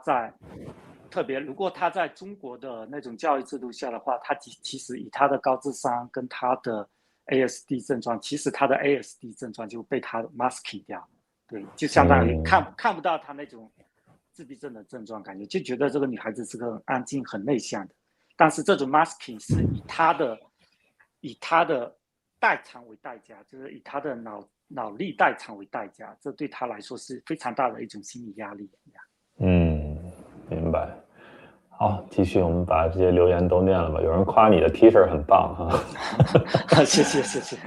特别，如果他在中国的那种教育制度下的话，他其实以他的高智商跟他的 ASD 症状，其实他的 ASD 症状就被他 masking 掉，对，就相当于看不到他那种自闭症的症状，感觉就觉得这个女孩子是个很安静、很内向的。但是这种 masking 是以他的代偿为代价，就是以他的脑力代偿为代价，这对他来说是非常大的一种心理压力。明白。好，继续，我们把这些留言都念了吧。有人夸你的 T 恤很棒哈，谢谢。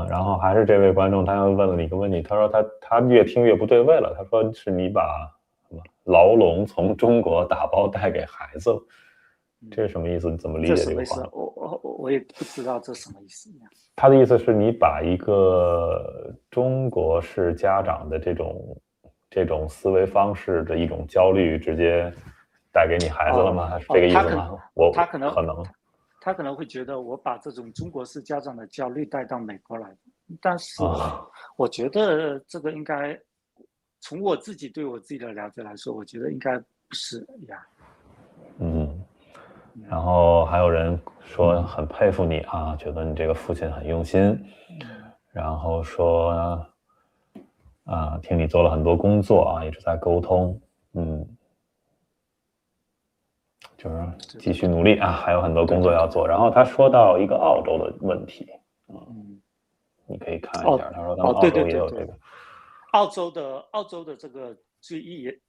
然后还是这位观众，他又问了你一个问题，他说他越听越不对味了，他说是你把什么牢笼从中国打包带给孩子了，这是什么意思？你怎么理解这个话？我也不知道这什么意思。他的意思是你把一个中国式家长的这种思维方式的一种焦虑直接带给你孩子了吗？还是这个意思吗？他可能会觉得我把这种中国式家长的焦虑带到美国来，但是我觉得这个应该从我自己对我自己的了解来说，我觉得应该不是呀。然后还有人说很佩服你啊，觉得你这个父亲很用心，然后说听你做了很多工作啊，一直在沟通，就是继续努力啊，还有很多工作要做。然后他说到一个澳洲的问题，你可以看一下，他说他们澳洲也有这个，澳洲的这个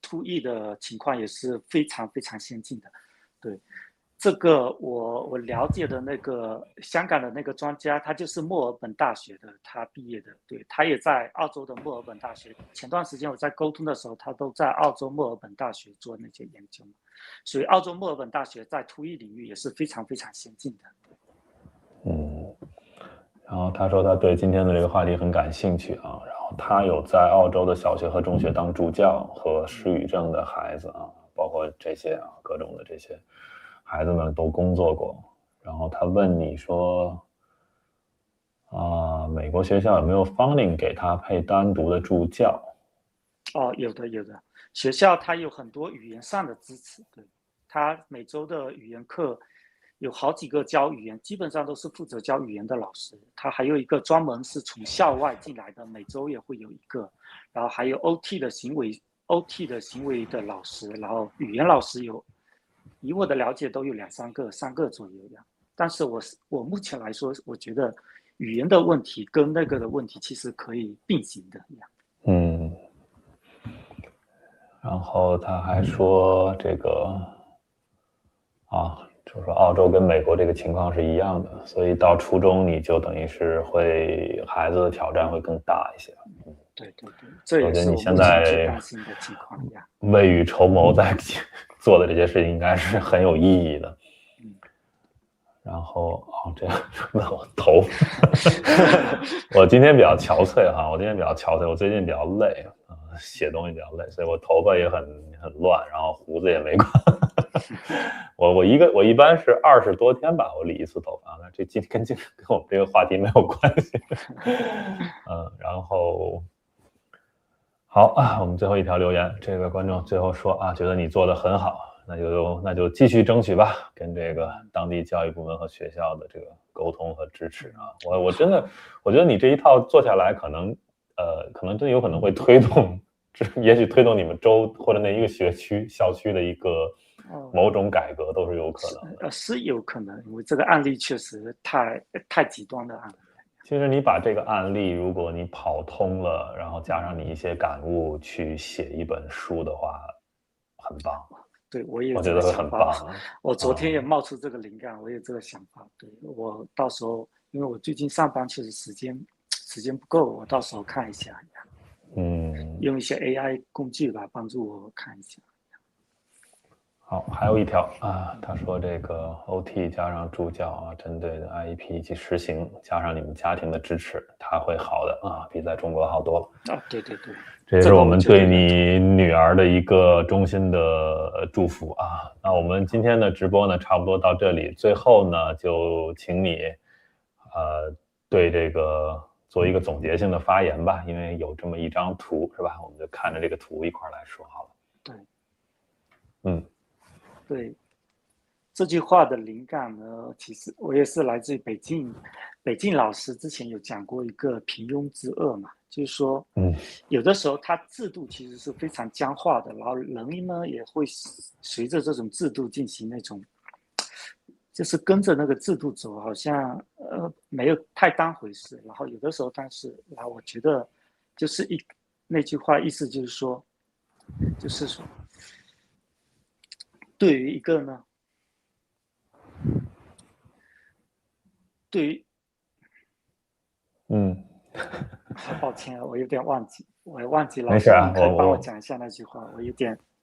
突译的情况也是非常非常先进的，对。这个我了解的那个香港的那个专家，他就是墨尔本大学的，他毕业的，对，他也在澳洲的墨尔本大学。前段时间我在沟通的时候，他都在澳洲墨尔本大学做那些研究，所以澳洲墨尔本大学在突译领域也是非常非常先进的。然后他说他对今天的这个话题很感兴趣啊，然后他有在澳洲的小学和中学当助教，和失语症的孩子啊，包括这些各种的这些孩子们都工作过。然后他问你说美国学校有没有 funding 给他配单独的助教？有的，学校他有很多语言上的支持，对，他每周的语言课有好几个教语言，基本上都是负责教语言的老师。他还有一个专门是从校外进来的，每周也会有一个。然后还有 OT 的行为的老师，然后语言老师以我的了解都有3个左右呀。但是我目前来说，我觉得语言的问题跟那个的问题其实可以并行的呀。然后他还说这个就是说澳洲跟美国这个情况是一样的，所以到初中你就等于是孩子的挑战会更大一些。对，这也是我目前最担心的情况呀。未雨绸缪在做的这些事情应该是很有意义的。然后这样问我头我今天比较憔悴哈，我最近比较累写东西比较累，所以我头发也很乱，然后胡子也没刮我一般是20多天吧，我理一次头发，那这跟我们这个话题没有关系然后好我们最后一条留言，这个观众最后说觉得你做得很好，那就继续争取吧，跟这个当地教育部门和学校的这个沟通和支持我真的我觉得你这一套做下来，可能真有可能会推动，也许推动你们州或者那一个校区的一个某种改革都是有可能的。是有可能，因为这个案例确实太极端的案例。其实你把这个案例，如果你跑通了，然后加上你一些感悟去写一本书的话，很棒。对，我也我觉得会很棒。我昨天也冒出这个灵感，我有这个想法。对，我到时候，因为我最近上班确实时间不够，我到时候看一下。用一些 AI 工具吧，帮助我看一下。好，还有一条他说这个 OT 加上助教针对的 IEP 以及实行，加上你们家庭的支持，他会好的比在中国好多了。对，这也是我们对你女儿的一个衷心的祝福那我们今天的直播呢，差不多到这里。最后呢，就请你对这个做一个总结性的发言吧，因为有这么一张图是吧？我们就看着这个图一块来说好了。对。对，这句话的灵感呢，其实我也是来自于北晋老师之前有讲过一个平庸之恶嘛，就是说，有的时候它制度其实是非常僵化的，然后人呢也会随着这种制度进行那种，就是跟着那个制度走，好像没有太当回事。然后有的时候，然后我觉得就是那句话意思就是说，对于一个呢，对于抱歉啊，我有点忘记，我忘记了。没事啊，你可以帮我讲一下那句话，我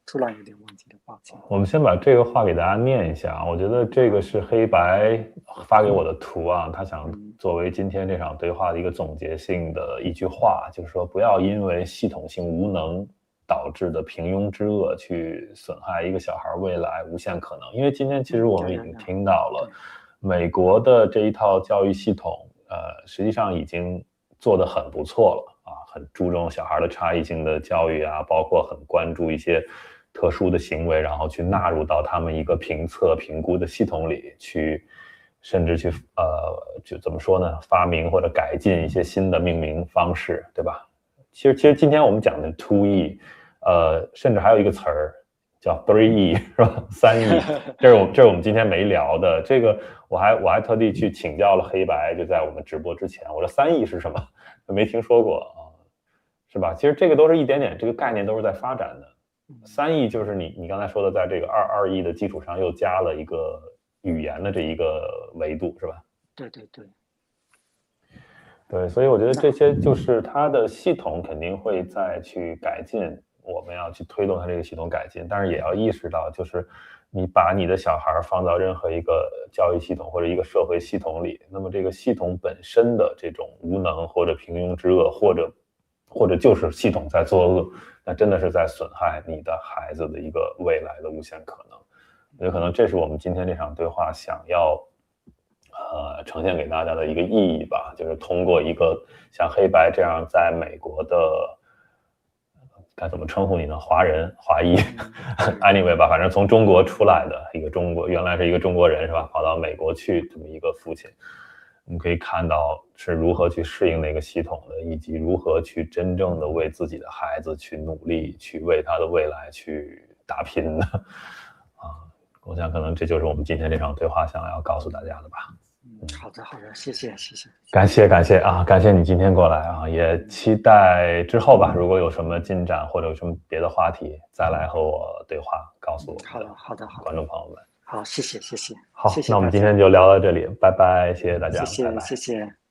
突然有点忘记了，抱歉。我们先把这个话给大家念一下，我觉得这个是黑白发给我的图啊，他想作为今天这场对话的一个总结性的一句话，就是说不要因为系统性无能导致的平庸之恶去损害一个小孩未来无限可能。因为今天其实我们已经听到了美国的这一套教育系统，实际上已经做得很不错了啊，很注重小孩的差异性的教育啊，包括很关注一些特殊的行为，然后去纳入到他们一个评测评估的系统里去，甚至去就怎么说呢，发明或者改进一些新的命名方式，对吧？其实今天我们讲的 2E，甚至还有一个词儿叫 3E 是吧？3E，这是我们今天没聊的。这个我还特地去请教了黑白，就在我们直播之前，我说3E 是什么？没听说过啊，是吧？其实这个都是一点点，这个概念都是在发展的。3E 就是你刚才说的，在这个2E 的基础上又加了一个语言的这一个维度，是吧？对对对。对，所以我觉得这些就是它的系统肯定会再去改进，我们要去推动它这个系统改进，但是也要意识到，就是你把你的小孩放到任何一个教育系统或者一个社会系统里，那么这个系统本身的这种无能或者平庸之恶，或者就是系统在作恶，那真的是在损害你的孩子的一个未来的无限可能。有可能这是我们今天这场对话想要呈现给大家的一个意义吧，就是通过一个像黑白这样在美国的该怎么称呼你呢？华裔，anyway 吧，反正从中国出来的一个原来是一个中国人是吧？跑到美国去这么一个父亲，我们可以看到是如何去适应那个系统的，以及如何去真正的为自己的孩子去努力，去为他的未来去打拼的啊！我想可能这就是我们今天这场对话想要告诉大家的吧。好的，谢谢。感谢啊，感谢你今天过来啊，也期待之后吧，如果有什么进展或者有什么别的话题，再来和我对话，告诉我。好的，观众朋友们。好，谢谢。好，那我们今天就聊到这里，拜拜，谢谢大家，谢谢。